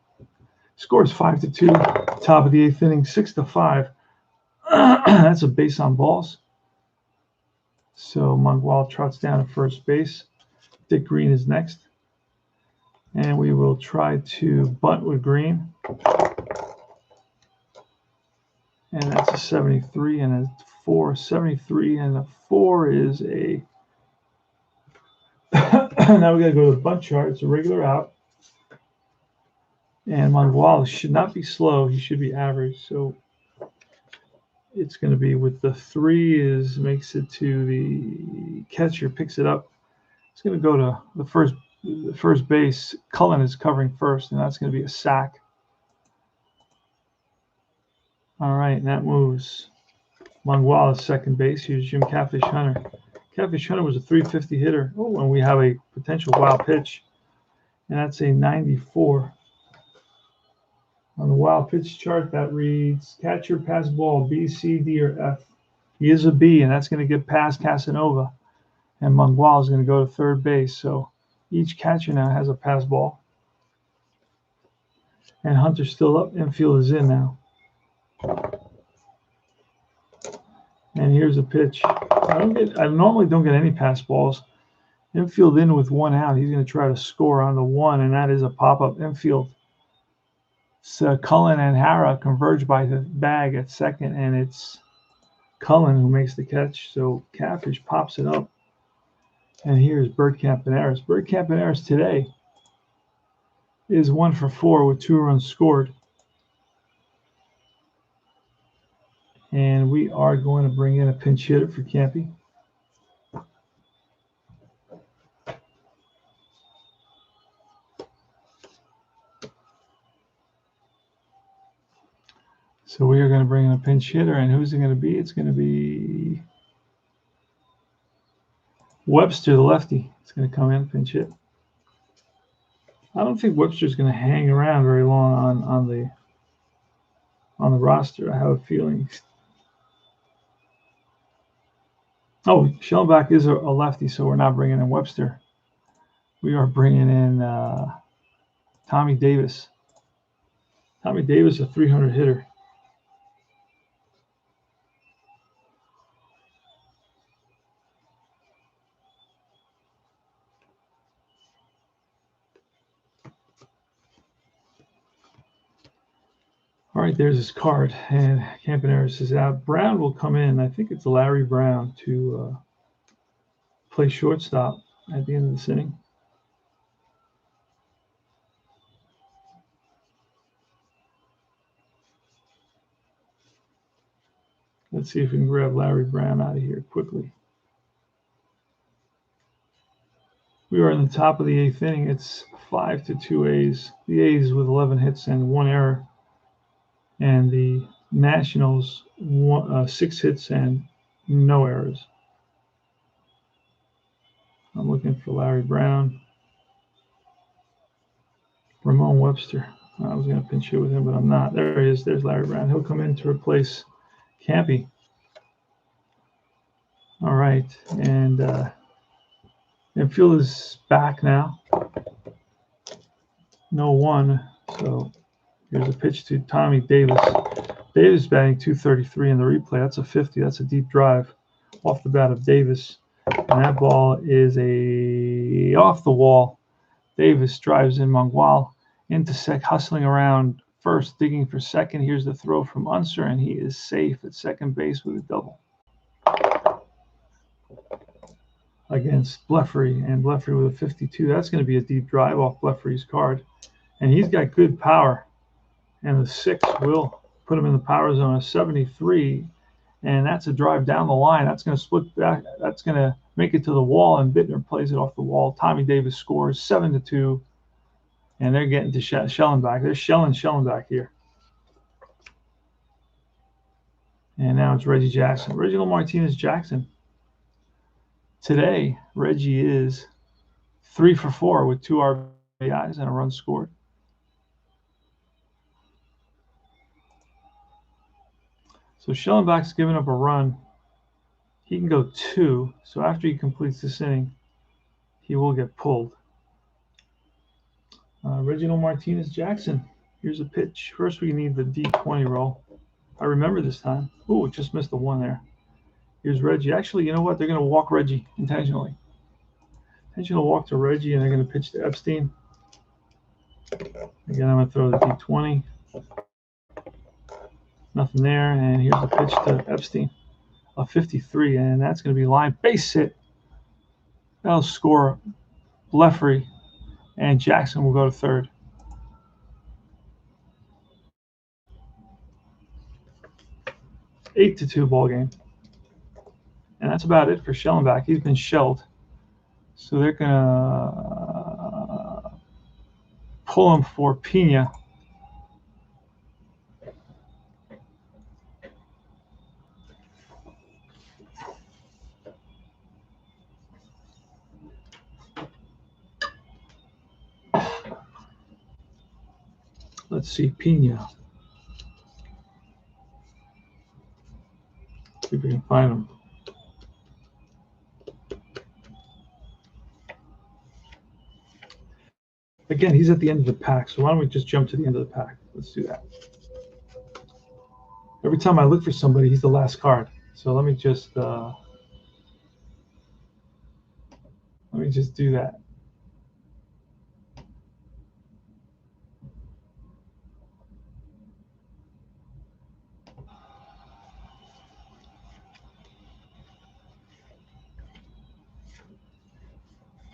Scores 5-2. Top of the eighth inning, 6-5. That's a base on balls. So Mccraw trots down at first base. Dick Green is next. And we will try to bunt with Green. And that's a 73 and a 4. 73 and a 4 is a. Now we got to go to the bunt chart. It's a regular out. And Mccraw should not be slow. He should be average. So it's going to be with the 3 makes it to the catcher, picks it up. It's going to go to the first base. Cullen is covering first, and that's going to be a sack. All right, and that moves Mccraw to second base. Here's Jim Catfish Hunter. Catfish Hunter was a 350 hitter. Oh, and we have a potential wild pitch, and that's a 94. On the wild pitch chart, that reads catcher, pass ball, B, C, D, or F. He is a B, and that's going to get past Casanova. And Mccraw is going to go to third base. So each catcher now has a pass ball. And Hunter's still up. Infield is in now. And here's a pitch. I normally don't get any pass balls. Infield in with one out. He's going to try to score on the 1, and that is a pop-up infield. So Cullen and Hara converge by the bag at second, and it's Cullen who makes the catch. So Catfish pops it up. And here's Bert Campaneris. Bert Campaneris today is 1 for 4 with 2 runs scored. And we are going to bring in a pinch hitter for Campy. So we are going to bring in a pinch hitter, and who's it going to be? It's going to be Webster, the lefty. It's going to come in, pinch hit. I don't think Webster's going to hang around very long on the roster. I have a feeling. Oh, Schellenbach is a lefty, so we're not bringing in Webster. We are bringing in Tommy Davis. Tommy Davis, a 300 hitter. All right, there's his card, and Campaneris is out. Brown will come in. I think it's Larry Brown to play shortstop at the end of this inning. Let's see if we can grab Larry Brown out of here quickly. We are in the top of the 8th inning. It's 5-2 A's. The A's with 11 hits and 1 error, and the Nationals 6 hits and no errors. I'm looking for Larry Brown. Ramon Webster. I was going to pinch hit with him, but I'm not. There he is. There's Larry Brown. He'll come in to replace Campy. All right, and infield is back now. No one. So here's a pitch to Tommy Davis. Davis batting 233 in the replay. That's a 50. That's a deep drive off the bat of Davis, and that ball is a off the wall. Davis drives in Mangual into sec, hustling around first, digging for second. Here's the throw from Unser, and he is safe at second base with a double against Blefary, and Blefary with a 52. That's going to be a deep drive off Blefary's card, and he's got good power, and the 6 will put him in the power zone, a 73, and that's a drive down the line. That's going to split back. That's going to make it to the wall, and Bittner plays it off the wall. Tommy Davis scores 7-2, and they're getting to Schellenbach. They're shelling Schellenbach here. And now it's Reggie Jackson. Reginald Martinez Jackson. Today, Reggie is 3 for 4 with 2 RBIs and a run scored. So Schellenbach's giving up a run. He can go 2. So after he completes this inning, he will get pulled. Reginald Martinez Jackson. Here's a pitch. First, we need the D20 roll. I remember this time. Ooh, just missed the 1 there. Here's Reggie. Actually, you know what? They're going to walk Reggie intentionally. Intentional walk to Reggie, and they're going to pitch to Epstein. Again, I'm going to throw the D20. Nothing there, and here's the pitch to Epstein. A 53, and that's going to be line base hit. That'll score Blefary, and Jackson will go to third. It's 8-2 ball game. And that's about it for Schellenbach. He's been shelled. So they're going to pull him for Pena. Let's see, Pena. See if we can find him. Again, he's at the end of the pack, so why don't we just jump to the end of the pack? Let's do that. Every time I look for somebody, he's the last card. So let me just do that.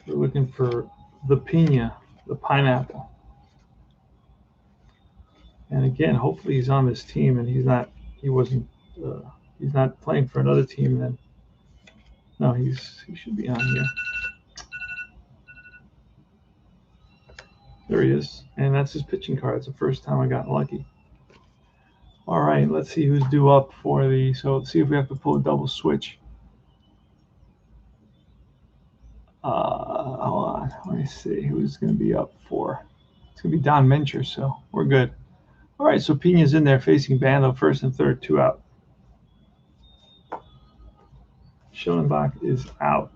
We're looking for the Pena, the pineapple. And again, hopefully he's on this team and he's not playing for another team then. No, he should be on here. There he is. And that's his pitching card. It's the first time I got lucky. All right, let's see who's due up for so let's see if we have to pull a double switch. Hold on. on. Let me see who's going to be up for. It's going to be Don Mincher, so we're good. All right, so Pina's in there facing Bando, first and third, 2 out. Schellenbach is out.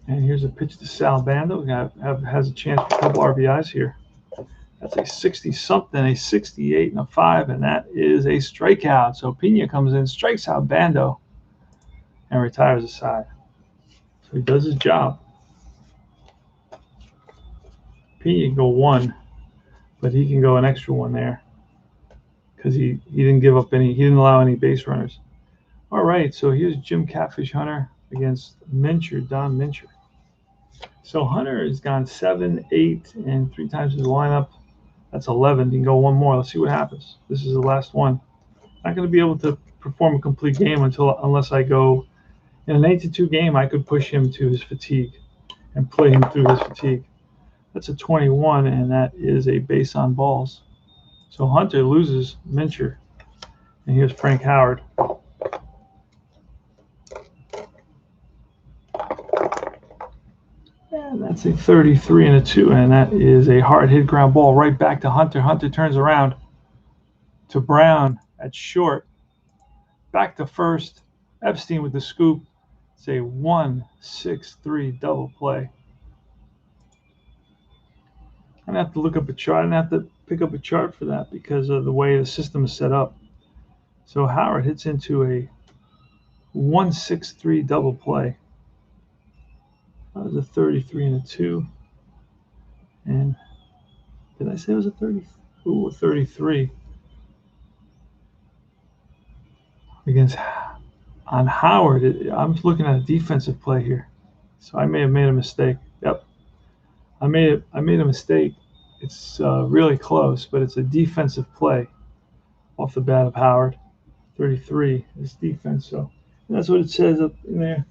And here's a pitch to Sal Bando. Has a chance for a couple RBIs here. That's a 60-something, a 68 and a 5, and that is a strikeout. So Pina comes in, strikes out Bando, and retires the side. So he does his job. Pina can go 1, but he can go an extra 1 there because he didn't give up any. He didn't allow any base runners. All right, so here's Jim Catfish Hunter against Mincher, Don Mincher. So Hunter has gone 7, 8, and 3 times his lineup. That's 11. He can go 1 more. Let's see what happens. This is the last one. Not going to be able to perform a complete game unless I go in an 8-2 game. I could push him to his fatigue and play him through his fatigue. That's a 21, and that is a base on balls. So Hunter loses Mincher, and here's Frank Howard. And that's a 33 and a 2, and that is a hard hit ground ball right back to Hunter. Hunter turns around to Brown at short. Back to first. Epstein with the scoop. It's a 1-6-3 double play. I'm going to have to look up a chart. I'm going to have to pick up a chart for that because of the way the system is set up. So Howard hits into a 1-6-3 double play. That was a 33 and a 2. And did I say it was a 30? Ooh, a 33. Against on Howard, I'm looking at a defensive play here. So I may have made a mistake. Yep. I made a mistake. It's really close, but it's a defensive play off the bat of Howard. 33 is defense. So that's what it says up in there.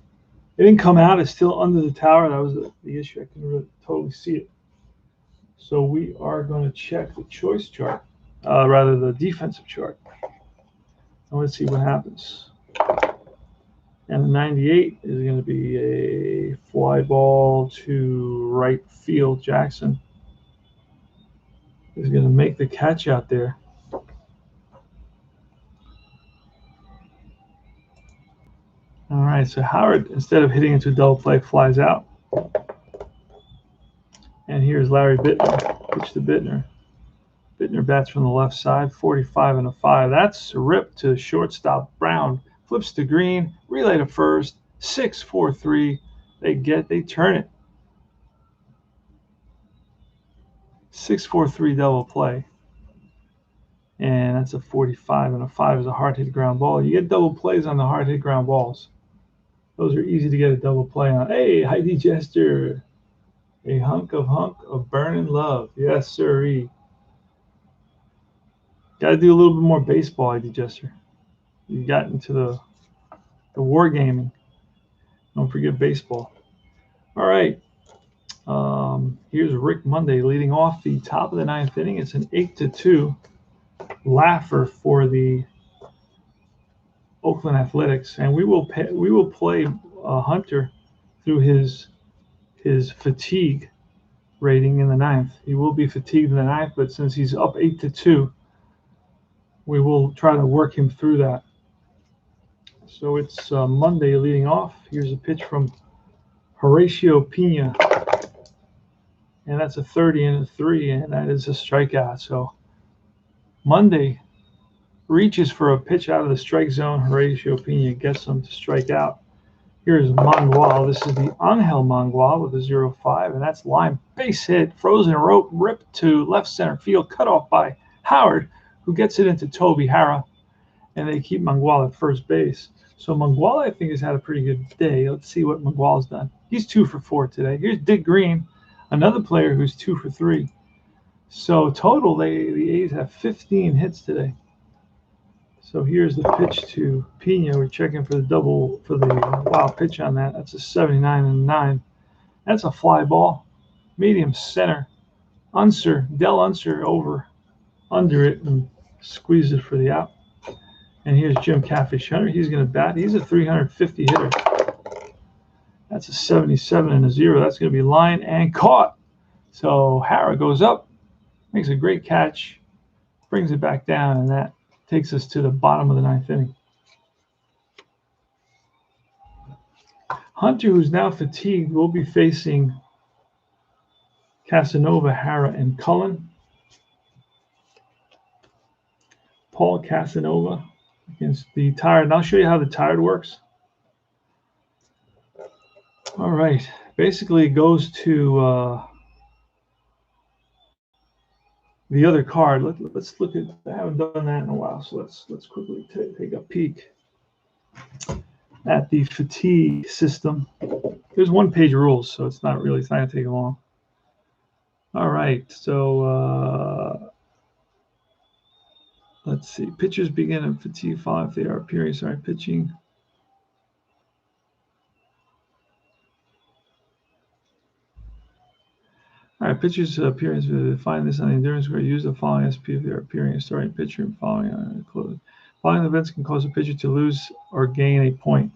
It didn't come out. It's still under the tower. That was the issue. I couldn't really totally see it. So we are going to check the choice chart, rather the defensive chart. And let's see what happens. And the 98 is going to be a fly ball to right field. Jackson is going to make the catch out there. All right, so Howard, instead of hitting into a double play, flies out. And here's Larry Bittner, pitch to Bittner. Bittner bats from the left side, 45 and a 5. That's a rip to shortstop. Brown flips to Green, relay to first, 6-4-3. They turn it. 6-4-3 double play. And that's a 45 and a 5 is a hard hit ground ball. You get double plays on the hard hit ground balls. Those are easy to get a double play on. Hey, Heidi Jester. A hunk of burning love. Yes, sirree. Got to do a little bit more baseball, Heidi Jester. You got into the wargaming. Don't forget baseball. All right. Here's Rick Monday leading off the top of the 9th inning. It's an 8-2 laugher for the Oakland Athletics, and we will play Hunter through his fatigue rating in the 9th. He will be fatigued in the 9th, but since he's up 8-2, we will try to work him through that. So it's Monday leading off. Here's a pitch from Horatio Pina, and that's a 30 and a 3, and that is a strikeout. So Monday reaches for a pitch out of the strike zone. Horatio Pina gets him to strike out. Here's Mccraw. This is the Angel Mccraw with a 0-5, and that's line base hit, frozen rope, ripped to left center field, cut off by Howard, who gets it into Toby Harrah, and they keep Mccraw at first base. So Mccraw, I think, has had a pretty good day. Let's see what Mccraw's done. He's 2 for 4 today. Here's Dick Green, another player who's 2 for 3. So total, the A's have 15 hits today. So here's the pitch to Pina. We're checking for the wild pitch on that. That's a 79 and 9. That's a fly ball, medium center. Del Unser over under it and squeeze it for the out. And here's Jim Catfish Hunter. He's going to bat. He's a 350 hitter. That's a 77 and a 0. That's going to be line and caught. So Hara goes up, makes a great catch, brings it back down, and that takes us to the bottom of the 9th inning. Hunter, who's now fatigued, will be facing Casanova, Hara, and Cullen. Paul Casanova against the tired. And I'll show you how the tired works. All right. Basically, it goes to the other card. Let's look at. I haven't done that in a while, so let's quickly take a peek at the fatigue system. There's one-page rules, so it's not going to take long. All right. So let's see. Pitchers begin at fatigue following if they are appearing. Sorry, pitching. All right, pitchers' appearance. Find this on the endurance score. Use the following SP if they are appearing as starting pitcher and following close. Following events can cause a pitcher to lose or gain a point.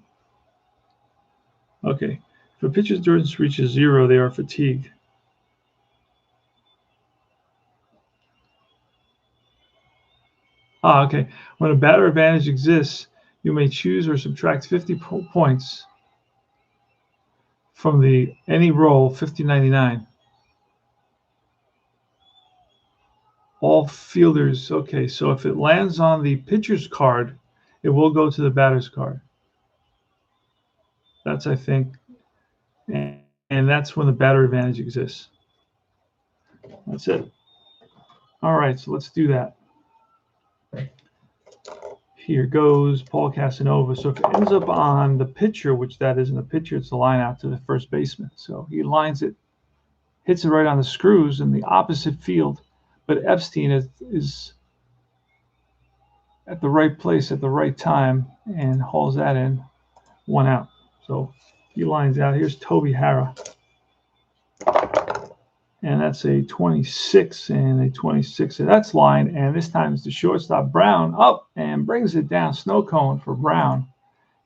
Okay, if a pitcher's endurance reaches 0, they are fatigued. Okay. When a batter advantage exists, you may choose or subtract 50 points from any roll 50-99. All fielders. Okay, so if it lands on the pitcher's card, it will go to the batter's card. That's, I think, and that's when the batter advantage exists. That's it. All right, so let's do that. Here goes Paul Casanova. So if it ends up on the pitcher, which that isn't a pitcher, it's a line out to the first baseman. So he lines it, hits it right on the screws in the opposite field. But Epstein is at the right place at the right time and hauls that in, 1 out. So he lines out. Here's Toby Hara. And that's a 26 and a 26. So that's line. And this time it's the shortstop, Brown, up and brings it down. Snow cone for Brown.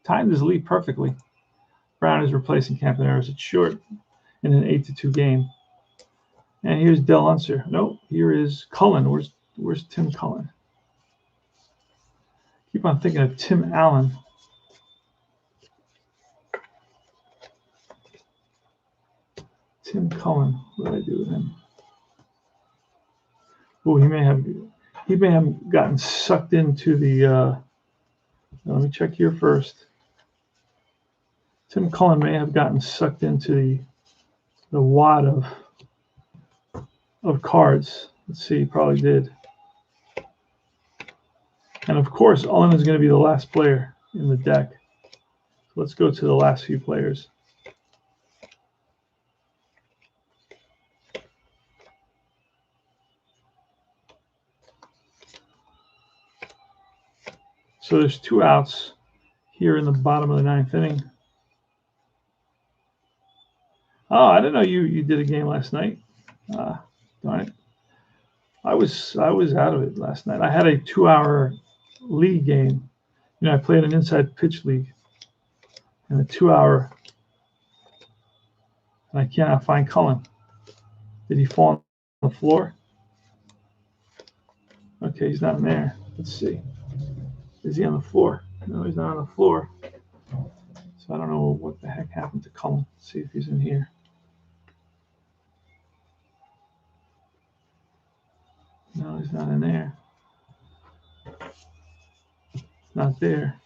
Timed his lead perfectly. Brown is replacing Campaneris at short in an 8-2 game. And here's Del Unser. No, here is Cullen. Where's Tim Cullen? Keep on thinking of Tim Allen. Tim Cullen. What did I do with him? Oh, he may have gotten sucked into the. Let me check here first. Tim Cullen may have gotten sucked into the wad of cards. Let's see, he probably did. And of course, Ullen is going to be the last player in the deck. So let's go to the last few players. So there's 2 outs here in the bottom of the 9th inning. Oh, I didn't know you did a game last night. Darn it. I was out of it last night. I had a 2-hour league game. I played an inside pitch league, and a 2-hour. And I cannot find Cullen. Did he fall on the floor? Okay, he's not in there. Let's see. Is he on the floor? No, he's not on the floor. So I don't know what the heck happened to Cullen. Let's see if he's in here. No, he's not in there. It's not there.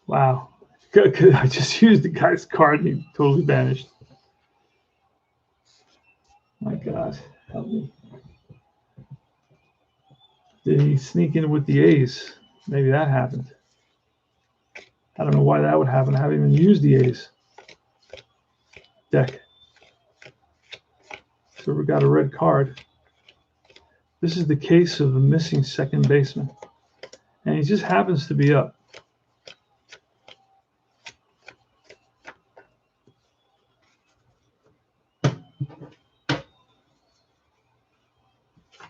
Wow. I just used the guy's card and he totally vanished. My God, help me. Did he sneak in with the A's? Maybe that happened. I don't know why that would happen. I haven't even used the A's deck. So we got a red card. This is the case of the missing second baseman. And he just happens to be up.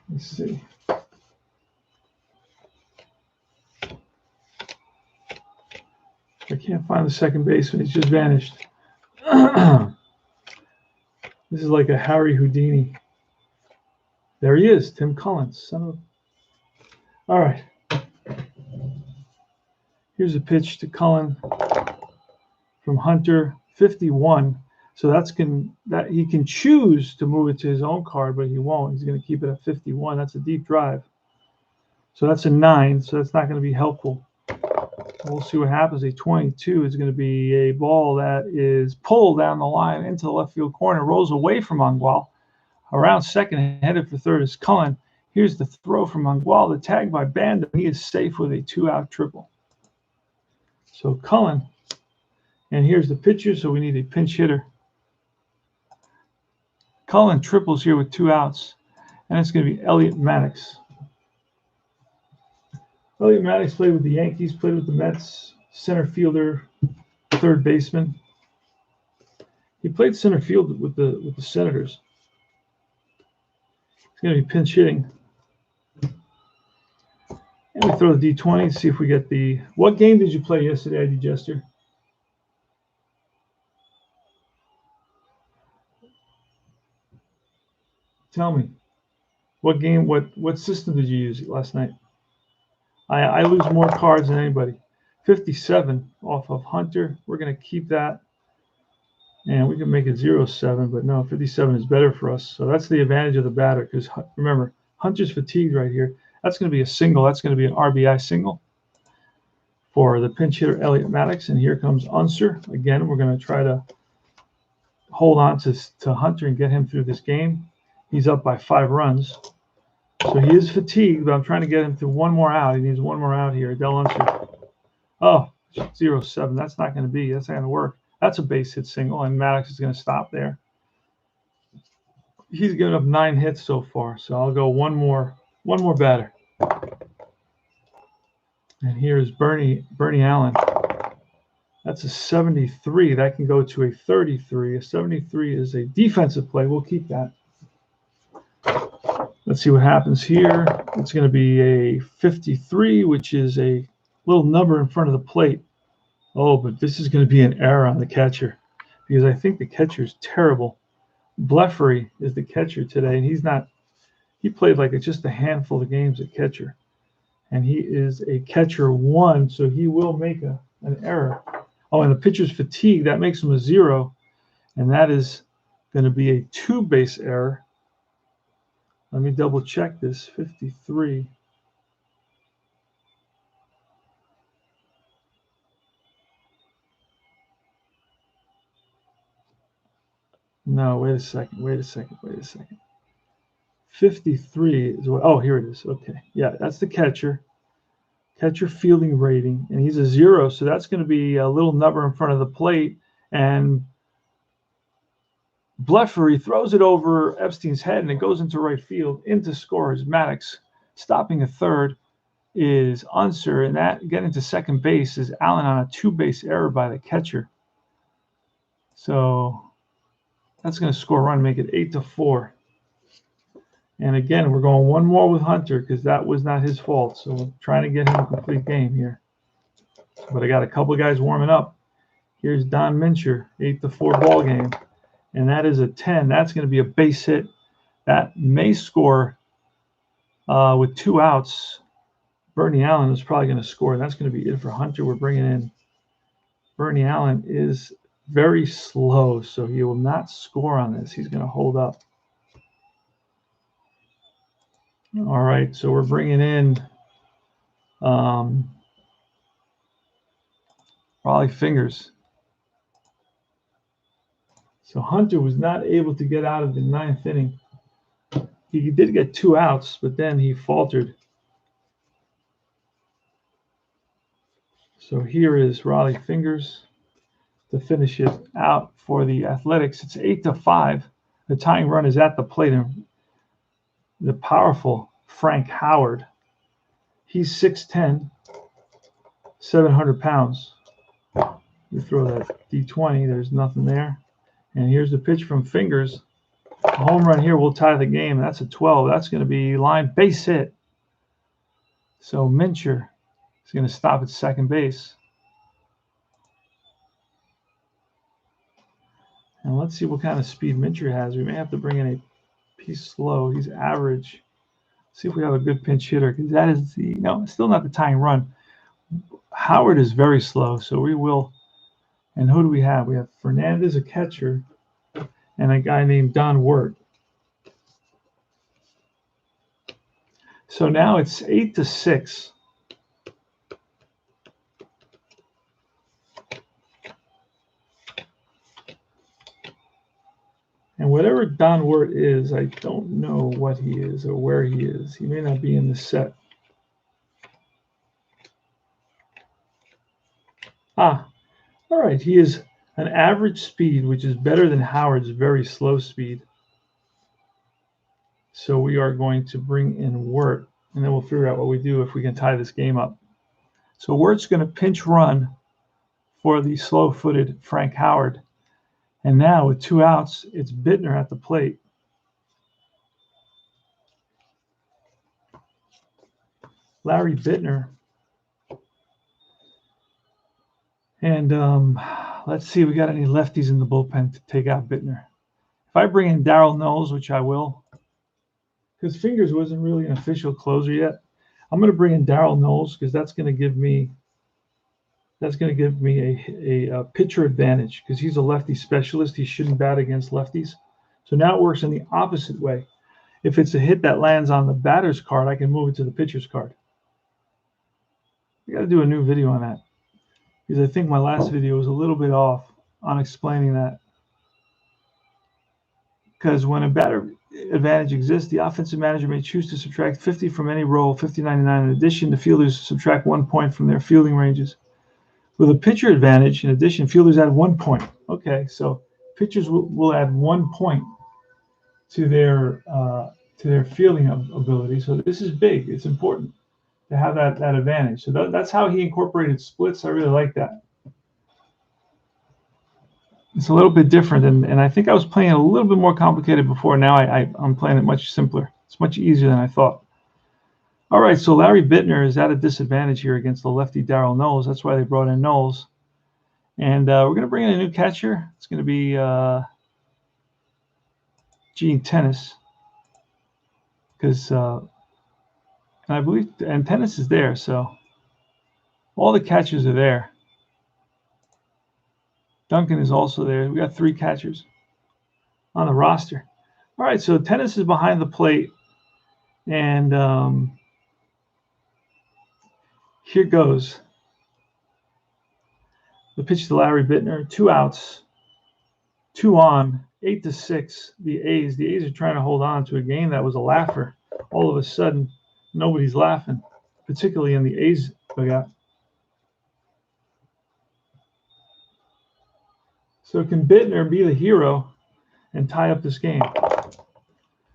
Let's see. Can't find the second baseman. He's just vanished. This is like a Harry Houdini. There he is, Tim Collins. Son of... All right. Here's a pitch to Cullen from Hunter, 51. So that he can choose to move it to his own card, but he won't. He's going to keep it at 51. That's a deep drive. So that's a 9. So that's not going to be helpful. We'll see what happens. A 22 is going to be a ball that is pulled down the line into the left field corner, rolls away from Mangual. Around second, headed for third is Cullen. Here's the throw from Mangual, the tag by Banda. He is safe with a 2-out triple. So Cullen, and here's the pitcher, so we need a pinch hitter. Cullen triples here with 2 outs, and it's going to be Elliot Maddox. Elliot Maddox played with the Yankees, played with the Mets, center fielder, third baseman. He played center field with the Senators. He's going to be pinch hitting. And we throw the D20 to see if we get the... What game did you play yesterday, ID Jester? Tell me. What game, what system did you use last night? I lose more cards than anybody. 57 off of Hunter. We're going to keep that. And we can make it 0-7, but no, 57 is better for us. So that's the advantage of the batter, because remember, Hunter's fatigued right here. That's going to be a single. That's going to be an RBI single for the pinch hitter, Elliot Maddox. And here comes Unser. Again, we're going to try to hold on to Hunter and get him through this game. He's up by 5 runs. So he is fatigued, but I'm trying to get him to one more out. He needs one more out here. Del Unser. Oh, 0-7. That's not going to be. That's not going to work. That's a base hit single, and Maddox is going to stop there. He's given up 9 hits so far, so I'll go one more batter. And here's Bernie Allen. That's a 73. That can go to a 33. A 73 is a defensive play. We'll keep that. Let's see what happens here. It's going to be a 53, which is a little number in front of the plate. Oh, but this is going to be an error on the catcher, because I think the catcher is terrible. Bleffery is the catcher today, and he played like just a handful of games at catcher. And he is a catcher 1, so he will make an error. Oh, and the pitcher's fatigue, that makes him a 0, and that is going to be a 2-base error. Let me double check this. 53. No, wait a second. 53 is what? Oh, here it is. Okay. Yeah, that's the catcher. Catcher fielding rating, and he's a 0, so that's going to be a little number in front of the plate. And Bleffery throws it over Epstein's head, and it goes into right field. Into scores Maddox. Stopping a third is Unser, and that getting to second base is Allen on a 2-base error by the catcher. So that's going to score a run, make it 8-4. And again, we're going one more with Hunter because that was not his fault. So we're trying to get him a complete game here. But I got a couple of guys warming up. Here's Don Mincher, 8-4 ball game. And that is a 10. That's going to be a base hit. That may score with 2 outs. Bernie Allen is probably going to score. And that's going to be it for Hunter. We're bringing in Bernie Allen is very slow, so he will not score on this. He's going to hold up. All right, so we're bringing in Raleigh Fingers. So Hunter was not able to get out of the 9th inning. He did get 2 outs, but then he faltered. So here is Raleigh Fingers to finish it out for the Athletics. It's 8-5. The tying run is at the plate. And the powerful Frank Howard. He's 6'10", 700 pounds. You throw that D20, there's nothing there. And here's the pitch from Fingers. A home run here will tie the game. That's a 12. That's going to be line base hit. So Mincher is going to stop at second base. And let's see what kind of speed Mincher has. We may have to bring in a piece slow. He's average. See if we have a good pinch hitter, because that is the, no, still not the tying run. Howard is very slow, so we will. And who do we have? We have Fernandez, a catcher, and a guy named Don Wirt. So now it's 8-6. And whatever Don Wirt is, I don't know what he is or where he is. He may not be in the set. Ah, all right. He is an average speed, which is better than Howard's very slow speed. So we are going to bring in Wirt, and then we'll figure out what we do if we can tie this game up. So Wirt's going to pinch run for the slow-footed Frank Howard. And now with 2 outs, it's Bittner at the plate. Larry Bittner. And let's see, we got any lefties in the bullpen to take out Bittner. If I bring in Darryl Knowles, which I will, because Fingers wasn't really an official closer yet, I'm going to bring in Darryl Knowles because that's going to give me a pitcher advantage because he's a lefty specialist. He shouldn't bat against lefties. So now it works in the opposite way. If it's a hit that lands on the batter's card, I can move it to the pitcher's card. I got to do a new video on that because I think my last video was a little bit off on explaining that. Because when a batter advantage exists, the offensive manager may choose to subtract 50 from any roll, 50-99. In addition, the fielders subtract 1 point from their fielding ranges. With a pitcher advantage, in addition, fielders add 1 point. Okay, so pitchers will add 1 point to their fielding ability. So this is big. It's important to have that advantage. So that's how he incorporated splits. I really like that. It's a little bit different, and I think I was playing it a little bit more complicated before. Now I'm playing it much simpler. It's much easier than I thought. All right, so Larry Bittner is at a disadvantage here against the lefty Darryl Knowles. That's why they brought in Knowles. And we're going to bring in a new catcher. It's going to be Gene Tennis. Because, and I believe, and Tennis is there, so all the catchers are there. Duncan is also there. We got 3 catchers on the roster. All right, so Tennis is behind the plate. And here goes. The pitch to Larry Bittner, 2 outs, 2 on, 8-6. The A's are trying to hold on to a game that was a laugher. All of a sudden, nobody's laughing, particularly in the A's dugout. So can Bittner be the hero and tie up this game?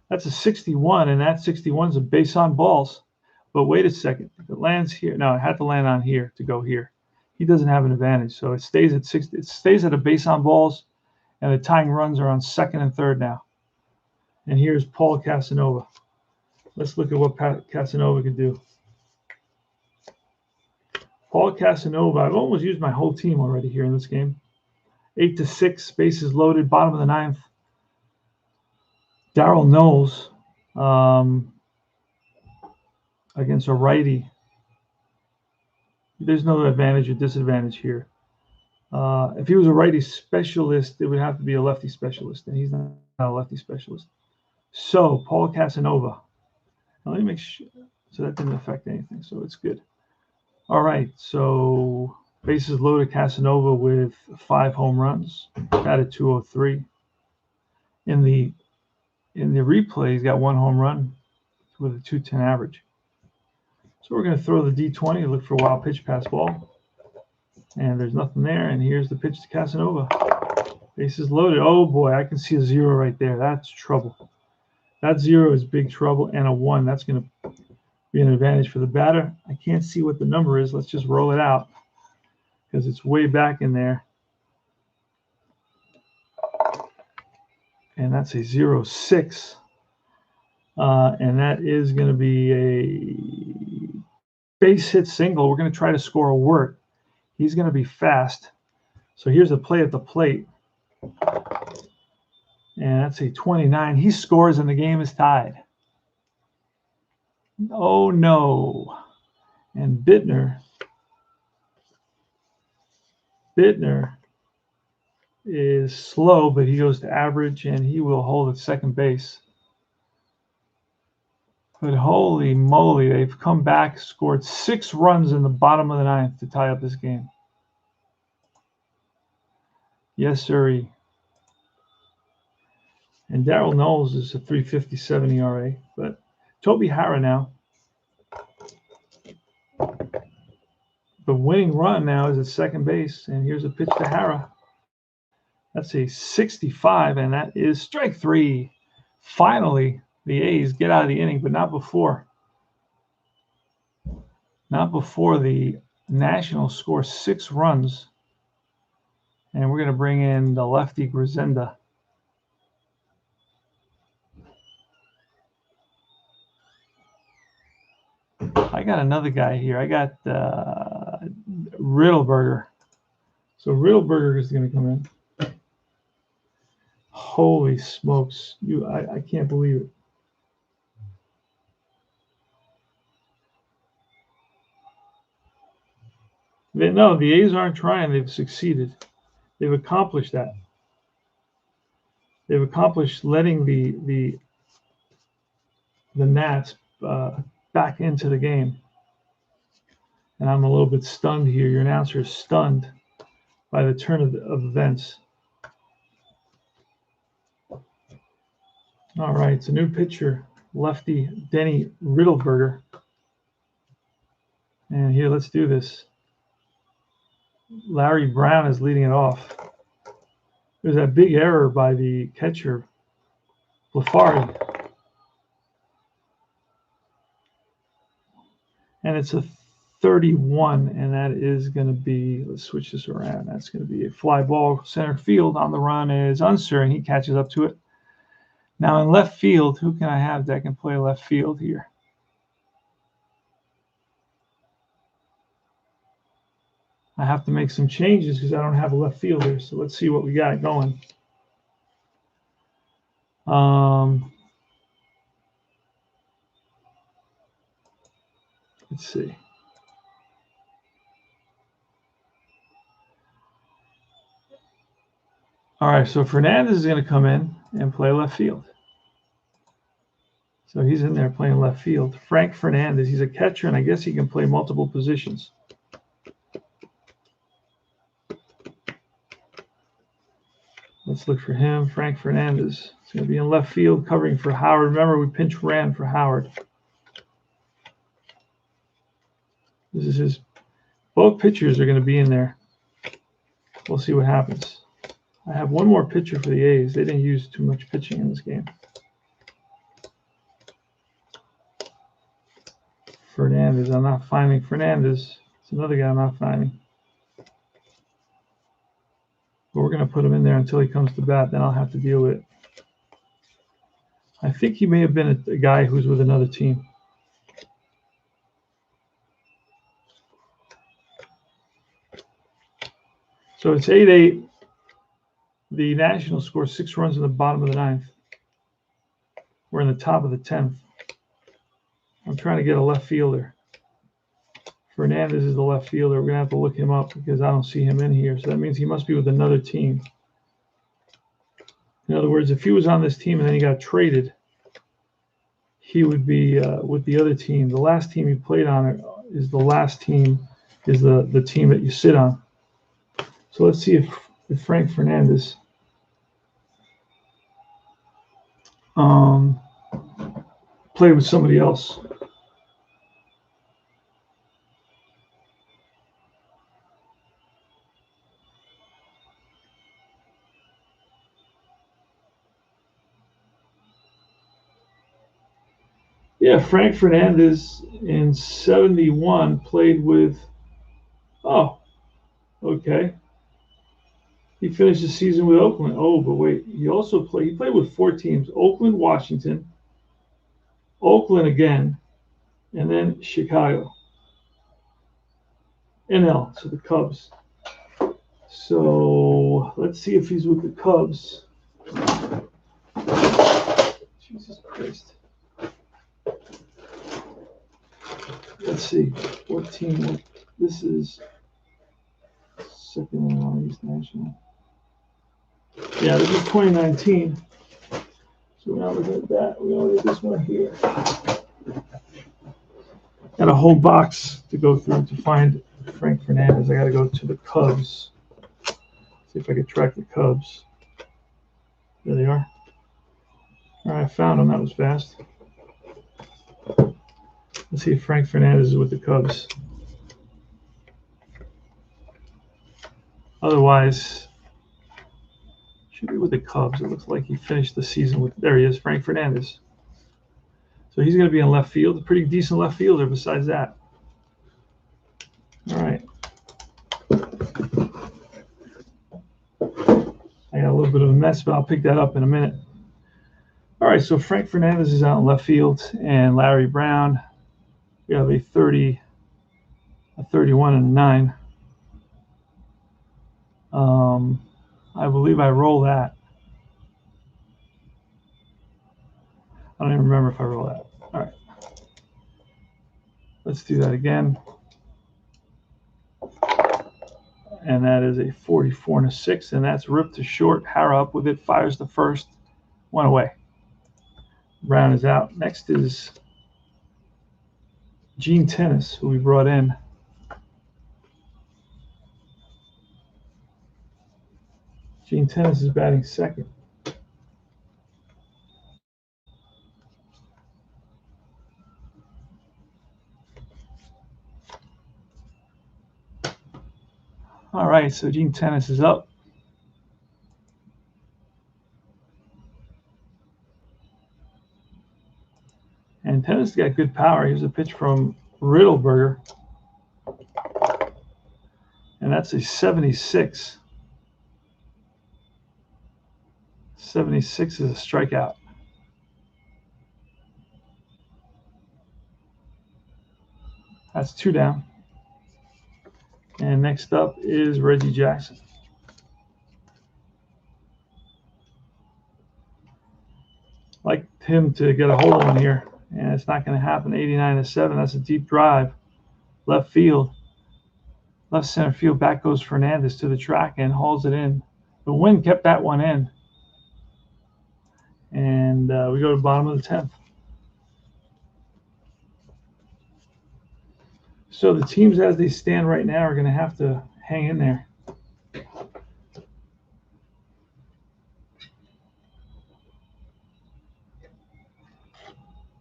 That's a 61, and that 61 is a base on balls. But wait a second. If it lands here, no, it had to land on here to go here. He doesn't have an advantage, so it stays at 60. It stays at a base on balls, and the tying runs are on 2nd and 3rd now. And here's Paul Casanova. Let's look at what Casanova can do. Paul Casanova, I've almost used my whole team already here in this game. 8-6, bases loaded, bottom of the 9th. Darryl Knowles against a righty. There's no advantage or disadvantage here. If he was a righty specialist, it would have to be a lefty specialist, and he's not a lefty specialist. So, Paul Casanova. Now, let me make sure. So that didn't affect anything, so it's good. All right, so bases loaded, Casanova with 5 home runs, batted .203. In the replay, he's got 1 home run with a .210 average. So we're going to throw the D20, look for a wild pitch, pass ball. And there's nothing there. And here's the pitch to Casanova. Bases loaded. Oh, boy, I can see a 0 right there. That's trouble. That 0 is big trouble. And a 1, that's going to be an advantage for the batter. I can't see what the number is. Let's just roll it out because it's way back in there. And that's a 0-6. And that is going to be a base hit single. We're going to try to score a Wirt. He's going to be fast. So here's a play at the plate. And that's a 29. He scores and the game is tied. Oh no. And Bittner is slow, but he goes to average and he will hold at second base. But holy moly, they've come back, scored 6 runs in the bottom of the 9th to tie up this game. Yes, sirree. And Darryl Knowles is a 3.57 ERA. But Toby Harrah now. The winning run now is at second base. And here's a pitch to Harrah. That's a 65, and that is strike 3. Finally, the A's get out of the inning, but not before. Not before the Nationals score 6 runs. And we're going to bring in the lefty Grisenda. I got another guy here. I got Riddleberger. So Riddleberger is going to come in. Holy smokes. I can't believe it. No, the A's aren't trying. They've succeeded. They've accomplished that. They've accomplished letting the Nats back into the game. And I'm a little bit stunned here. Your announcer is stunned by the turn of events. All right, it's a new pitcher, lefty Denny Riddleberger. And here, let's do this. Larry Brown is leading it off. There's that big error by the catcher, Lafari. And it's a 31, and that is going to be, let's switch this around. That's going to be a fly ball center field. On the run is Unser, and he catches up to it. Now in left field, who can I have that can play left field here? I have to make some changes because I don't have a left fielder. So let's see what we got going. Let's see. All right, so Fernandez is going to come in and play left field. So he's in there playing left field. Frank Fernandez, he's a catcher, and I guess he can play multiple positions. Let's look for him. Frank Fernandez. He's going to be in left field covering for Howard. Remember, we pinch ran for Howard. This is his. Both pitchers are going to be in there. We'll see what happens. I have one more pitcher for the A's. They didn't use too much pitching in this game. Fernandez. I'm not finding Fernandez. It's another guy I'm not finding. But we're going to put him in there until he comes to bat. Then I'll have to deal with it. I think he may have been a guy who's with another team. So it's 8-8. The Nationals score 6 runs in the bottom of the 9th. We're in the top of the 10th. I'm trying to get a left fielder. Fernandez is the left fielder. We're going to have to look him up because I don't see him in here. So that means he must be with another team. In other words, if he was on this team and then he got traded, he would be with the other team. The last team he played on is the last team, is the team that you sit on. So let's see if Frank Fernandez played with somebody else. Yeah, Frank Fernandez in 71 played with, oh, okay. He finished the season with Oakland. Oh, but wait, he played with 4 teams: Oakland, Washington, Oakland again, and then Chicago. NL, so the Cubs. So let's see if he's with the Cubs. Jesus Christ. Let's see. 14. This is second in all East National. Yeah, this is 2019. So we're not looking at that. We're going to look at this one here. Got a whole box to go through to find Frank Fernandez. I got to go to the Cubs. See if I can track the Cubs. There they are. All right, I found them. That was fast. Let's see if Frank Fernandez is with the Cubs. Otherwise, should be with the Cubs. It looks like he finished the season with. There he is, Frank Fernandez. So he's going to be in left field. A pretty decent left fielder besides that. All right. I got a little bit of a mess, but I'll pick that up in a minute. All right, so Frank Fernandez is out in left field, and Larry Brown. We have a 30, a 31, and a 9. I believe I roll that. I don't even remember if I roll that. All right. Let's do that again. And that is a 44 and a 6, and that's ripped to short. Hara up with it, fires the first, one away. Brown is out. Next is Gene Tennis, who we brought in. Gene Tennis is batting second. All right, so Gene Tennis is up. And Tennis got good power. Here's a pitch from Riddleberger. And that's a 76. 76 is a strikeout. That's 2 down. And next up is Reggie Jackson. Like him to get a hold on here, and it's not going to happen. 89 to 7. That's a deep drive. Left field. Left center field. Back goes Fernandez to the track and hauls it in. The wind kept that one in. And we go to the bottom of the 10th. So the teams as they stand right now are going to have to hang in there.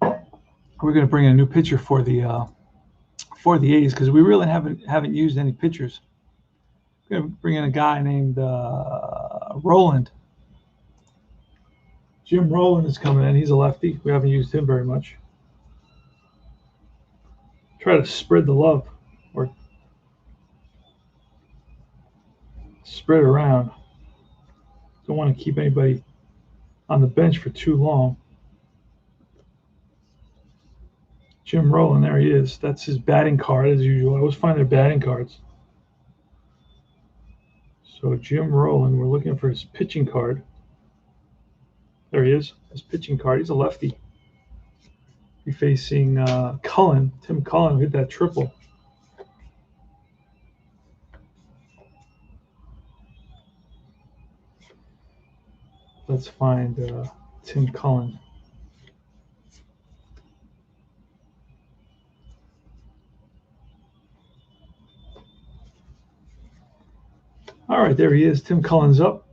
We're going to bring a new pitcher for the A's because we really haven't used any pitchers. We're going to bring in a guy named Roland. Jim Roland is coming in. He's a lefty. We haven't used him very much. Try to spread the love or spread it around. Don't want to keep anybody on the bench for too long. Jim Roland, there he is. That's his batting card as usual. I always find their batting cards. So Jim Roland, we're looking for his pitching card. There he is, his pitching card. He's a lefty. He's facing Cullen. Tim Cullen hit that triple. Let's find Tim Cullen. All right, there he is. Tim Cullen's up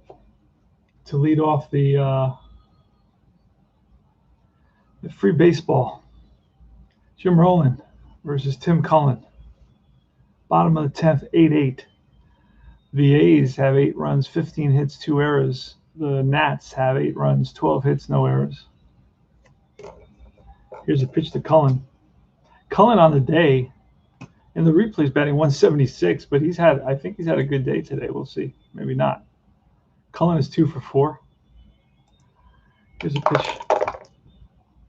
to lead off the free baseball. Jim Roland versus Tim Cullen. Bottom of the 10th, 8-8. The A's have 8 runs, 15 hits, 2 errors. The Nats have 8 runs, 12 hits, no errors. Here's a pitch to Cullen. Cullen on the day, in the replay, is batting 176, but I think he's had a good day today. We'll see. Maybe not. Cullen is 2 for 4. Here's a pitch.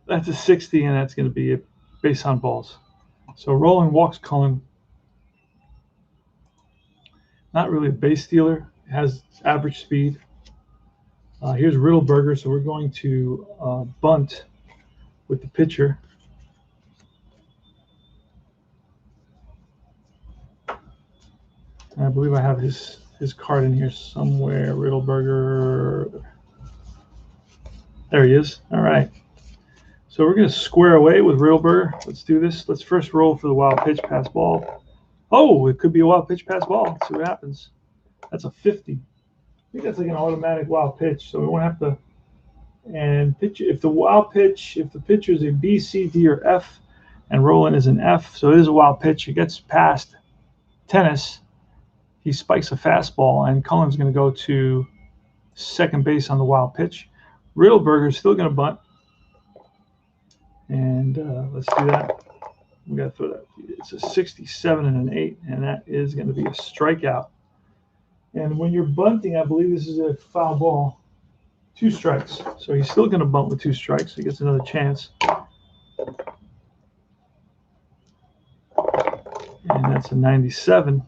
That's a 60, and that's going to be a base on balls. So Roland walks Cullen. Not really a base stealer. Has average speed. Here's Riddleberger, so we're going to bunt with the pitcher. And I believe I have his card in here somewhere. Riddleberger. There he is. All right. So we're going to square away with Riddleberger. Let's do this. Let's first roll for the wild pitch pass ball. Oh, it could be a wild pitch pass ball. Let's see what happens. That's a 50. I think that's like an automatic wild pitch, so we won't have to. And pitch if the pitcher is a B, C, D, or F, and Roland is an F, so it is a wild pitch. It gets past Tennis. He spikes a fastball, and Cullen's going to go to second base on the wild pitch. Riddleberger is still going to bunt. And let's do that. We got to throw that. It's a 67 and an 8, and that is going to be a strikeout. And when you're bunting, I believe this is a foul ball. 2 strikes. So he's still going to bunt with 2 strikes. He gets another chance. And that's a 97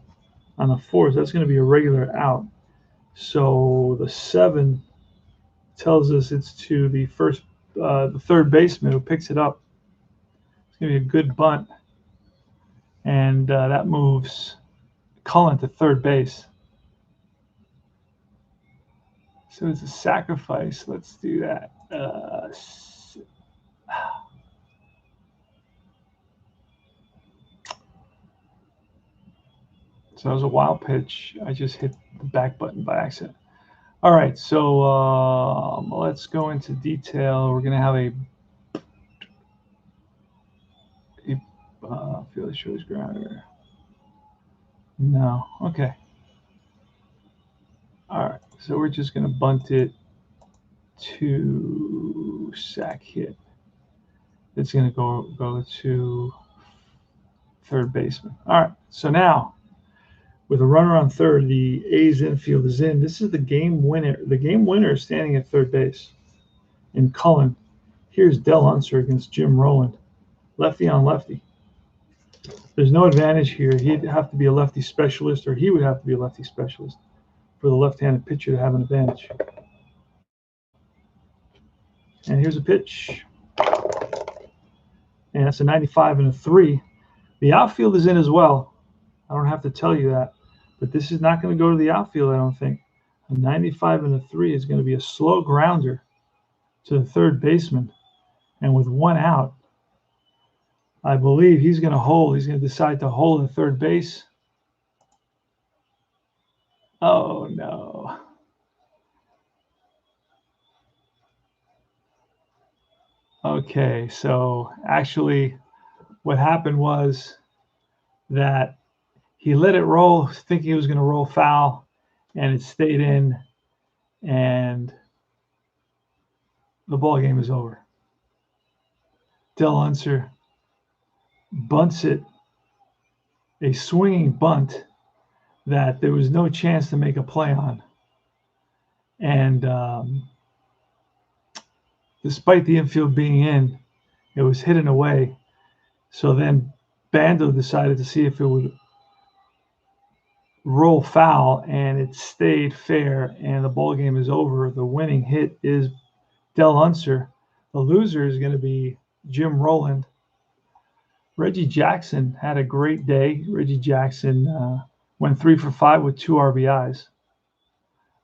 on the 4. So that's going to be a regular out. So the 7 tells us it's to the third baseman who picks it up. It's going to be a good bunt. And that moves Cullen to third base. So it's a sacrifice. Let's do that. So that was a wild pitch. I just hit the back button by accident. All right, so let's go into detail. We're going to have a field shows grounder. No, okay. All right, so we're just going to bunt it to sack hit. It's going to go to third baseman. All right, so now with a runner on third, the A's infield is in. This is the game winner. The game winner is standing at third base in Cullen. Here's Del Unser against Jim Rowland. Lefty on lefty. There's no advantage here. He'd have to be a lefty specialist, or he would have to be a lefty specialist for the left-handed pitcher to have an advantage. And here's a pitch. And that's a 95 and a 3. The outfield is in as well. I don't have to tell you that. But this is not going to go to the outfield, I don't think. A 95 and a 3 is going to be a slow grounder to the third baseman. And with 1 out, I believe he's going to hold. He's going to decide to hold at third base. Oh, no. Okay, so actually what happened was that he let it roll, thinking he was going to roll foul, and it stayed in, and the ball game is over. Del Unser bunts it, a swinging bunt that there was no chance to make a play on. And despite the infield being in, it was hidden away. So then Bando decided to see if it would roll foul, and it stayed fair, and the ball game is over. The winning hit is Del Unser. The loser is going to be Jim Rowland. Reggie Jackson had a great day. Reggie Jackson went 3 for 5 with 2 RBIs.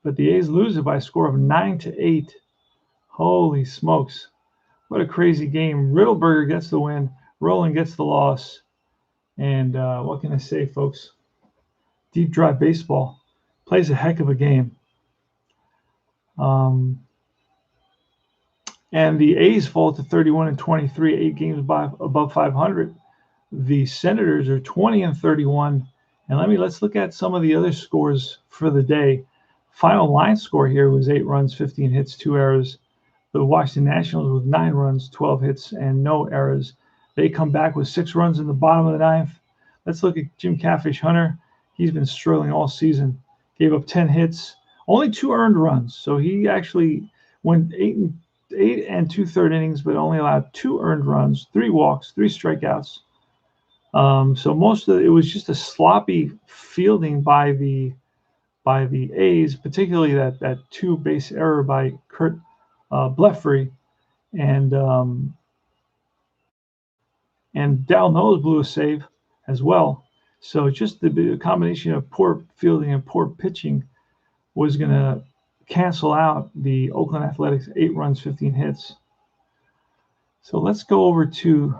But the A's lose it by a score of 9-8. Holy smokes. What a crazy game. Riddleberger gets the win. Rowland gets the loss. And what can I say, folks? Deep drive baseball plays a heck of a game. And the A's fall to 31-23, 8 games above 500. The Senators are 20-31. And let's look at some of the other scores for the day. Final line score here was 8 runs, 15 hits, 2 errors. The Washington Nationals with 9 runs, 12 hits, and no errors. They come back with 6 runs in the bottom of the 9th. Let's look at Jim Catfish Hunter. He's been sterling all season. Gave up 10 hits, only 2 earned runs. So he actually went 8 and 2/3 innings, but only allowed 2 earned runs, 3 walks, 3 strikeouts. So most of it was just a sloppy fielding by the by the A's, particularly that two-base error by Kurt Blefary, and Dal Knowles blew a save as well. So just the combination of poor fielding and poor pitching was going to cancel out the Oakland Athletics 8 runs, 15 hits. So let's go over to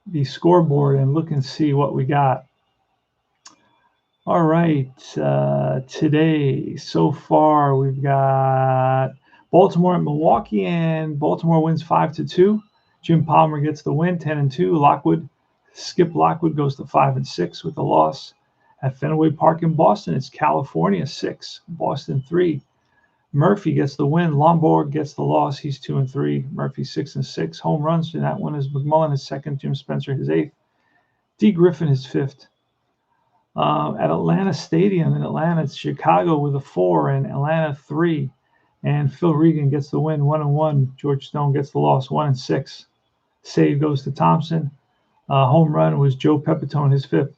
the scoreboard and look and see what we got. All right, today so far we've got Baltimore and Milwaukee, and Baltimore wins 5-2. Jim Palmer gets the win, 10-2. Skip Lockwood goes to 5-6 with the loss. At Fenway Park in Boston, it's California 6, Boston 3. Murphy gets the win. Lombard gets the loss. He's 2-3. Murphy 6-6. Home runs in that one is McMullen his second, Jim Spencer his 8th. D. Griffin his 5th. At Atlanta Stadium in Atlanta, it's Chicago with a 4 and Atlanta 3. And Phil Regan gets the win, 1-1. George Stone gets the loss, 1-6. Save goes to Thompson. Home run was Joe Pepitone, his 5th.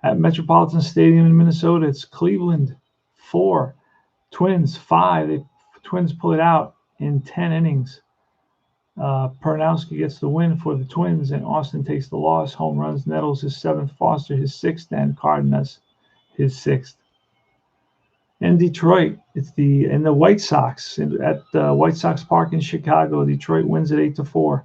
At Metropolitan Stadium in Minnesota, it's Cleveland 4, Twins 5. The Twins pull it out in 10 innings. Pernowski gets the win for the Twins, and Austin takes the loss. Home runs, Nettles his 7th, Foster his 6th, and Cardenas his 6th. In Detroit, it's the White Sox at White Sox Park in Chicago. Detroit wins it 8-4.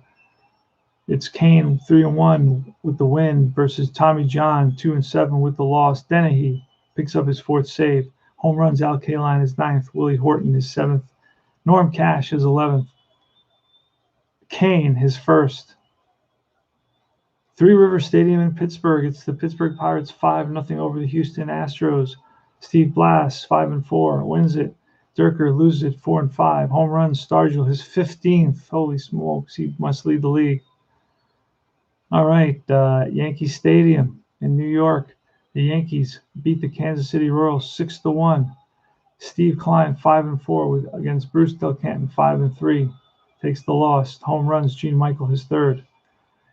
It's Kane 3-1 with the win versus Tommy John 2-7 with the loss. Dennehy picks up his 4th save. Home runs, Al Kaline his 9th, Willie Horton his 7th, Norm Cash his 11th, Kane his 1st. Three River Stadium in Pittsburgh, it's the Pittsburgh Pirates 5-0 over the Houston Astros. Steve Blass 5-4 wins it. Durker loses it 4-5. Home runs, Stargell his 15th. Holy smokes, he must lead the league. All right, Yankee Stadium in New York. The Yankees beat the Kansas City Royals 6-1. Steve Klein 5-4 against Bruce Del Canton 5-3. Takes the loss. Home runs, Gene Michael his 3rd.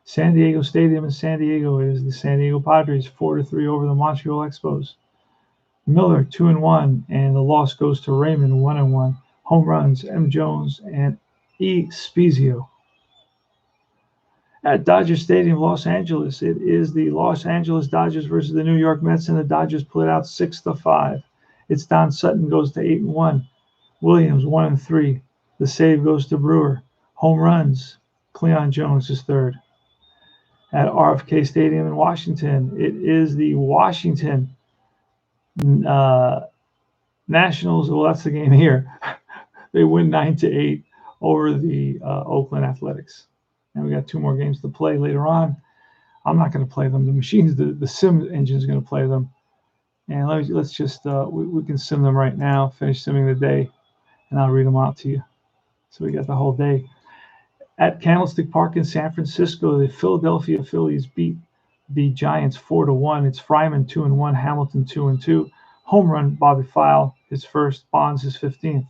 San Diego Stadium in San Diego is the San Diego Padres 4-3 over the Montreal Expos. Miller 2-1, and the loss goes to Raymond 1-1. Home runs, M. Jones and E. Spezio. At Dodger Stadium, Los Angeles, it is the Los Angeles Dodgers versus the New York Mets, and the Dodgers pull it out 6-5. It's Don Sutton goes to 8-1. Williams 1-3. The save goes to Brewer. Home runs, Cleon Jones is 3rd. At RFK Stadium in Washington, it is the Washington Nationals. Well, that's the game here. They win 9-8 over the Oakland Athletics. And we got 2 more games to play later on. I'm not going to play them. The machines, the sim engine is going to play them. And let's just we can sim them right now. Finish simming the day, and I'll read them out to you. So we got the whole day. At Candlestick Park in San Francisco, the Philadelphia Phillies beat the Giants 4-1. It's Fryman 2-1, Hamilton 2-2. Home run, Bobby File his 1st, Bonds his 15th.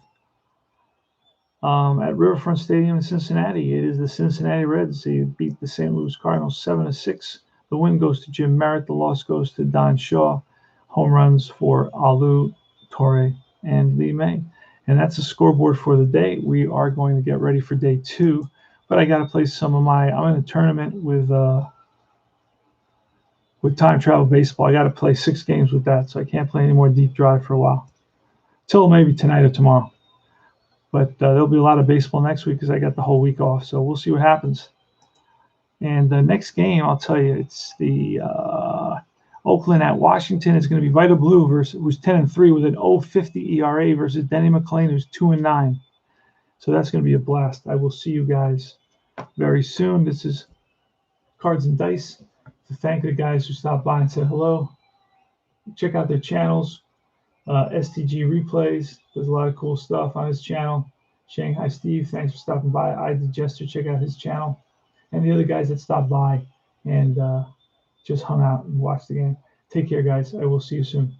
At Riverfront Stadium in Cincinnati, it is the Cincinnati Reds. They beat the St. Louis Cardinals 7-6. The win goes to Jim Merritt. The loss goes to Don Shaw. Home runs for Alu, Torre, and Lee May. And that's the scoreboard for the day. We are going to get ready for day 2. But I got to play some of I'm in a tournament with Time Travel Baseball. I got to play 6 games with that, so I can't play any more Deep Drive for a while. Till maybe tonight or tomorrow. But there'll be a lot of baseball next week because I got the whole week off. So we'll see what happens. And the next game, I'll tell you, it's the Oakland at Washington. It's going to be Vita Blue who's 10-3 with an 0.50 ERA versus Denny McClain, who's 2-9. So that's going to be a blast. I will see you guys very soon. This is Cards and Dice. To thank the guys who stopped by and said hello. Check out their channels. STG Replays. There's a lot of cool stuff on his channel. Shanghai Steve, thanks for stopping by. I Digester, check out his channel. And the other guys that stopped by and just hung out and watched the game. Take care, guys. I will see you soon.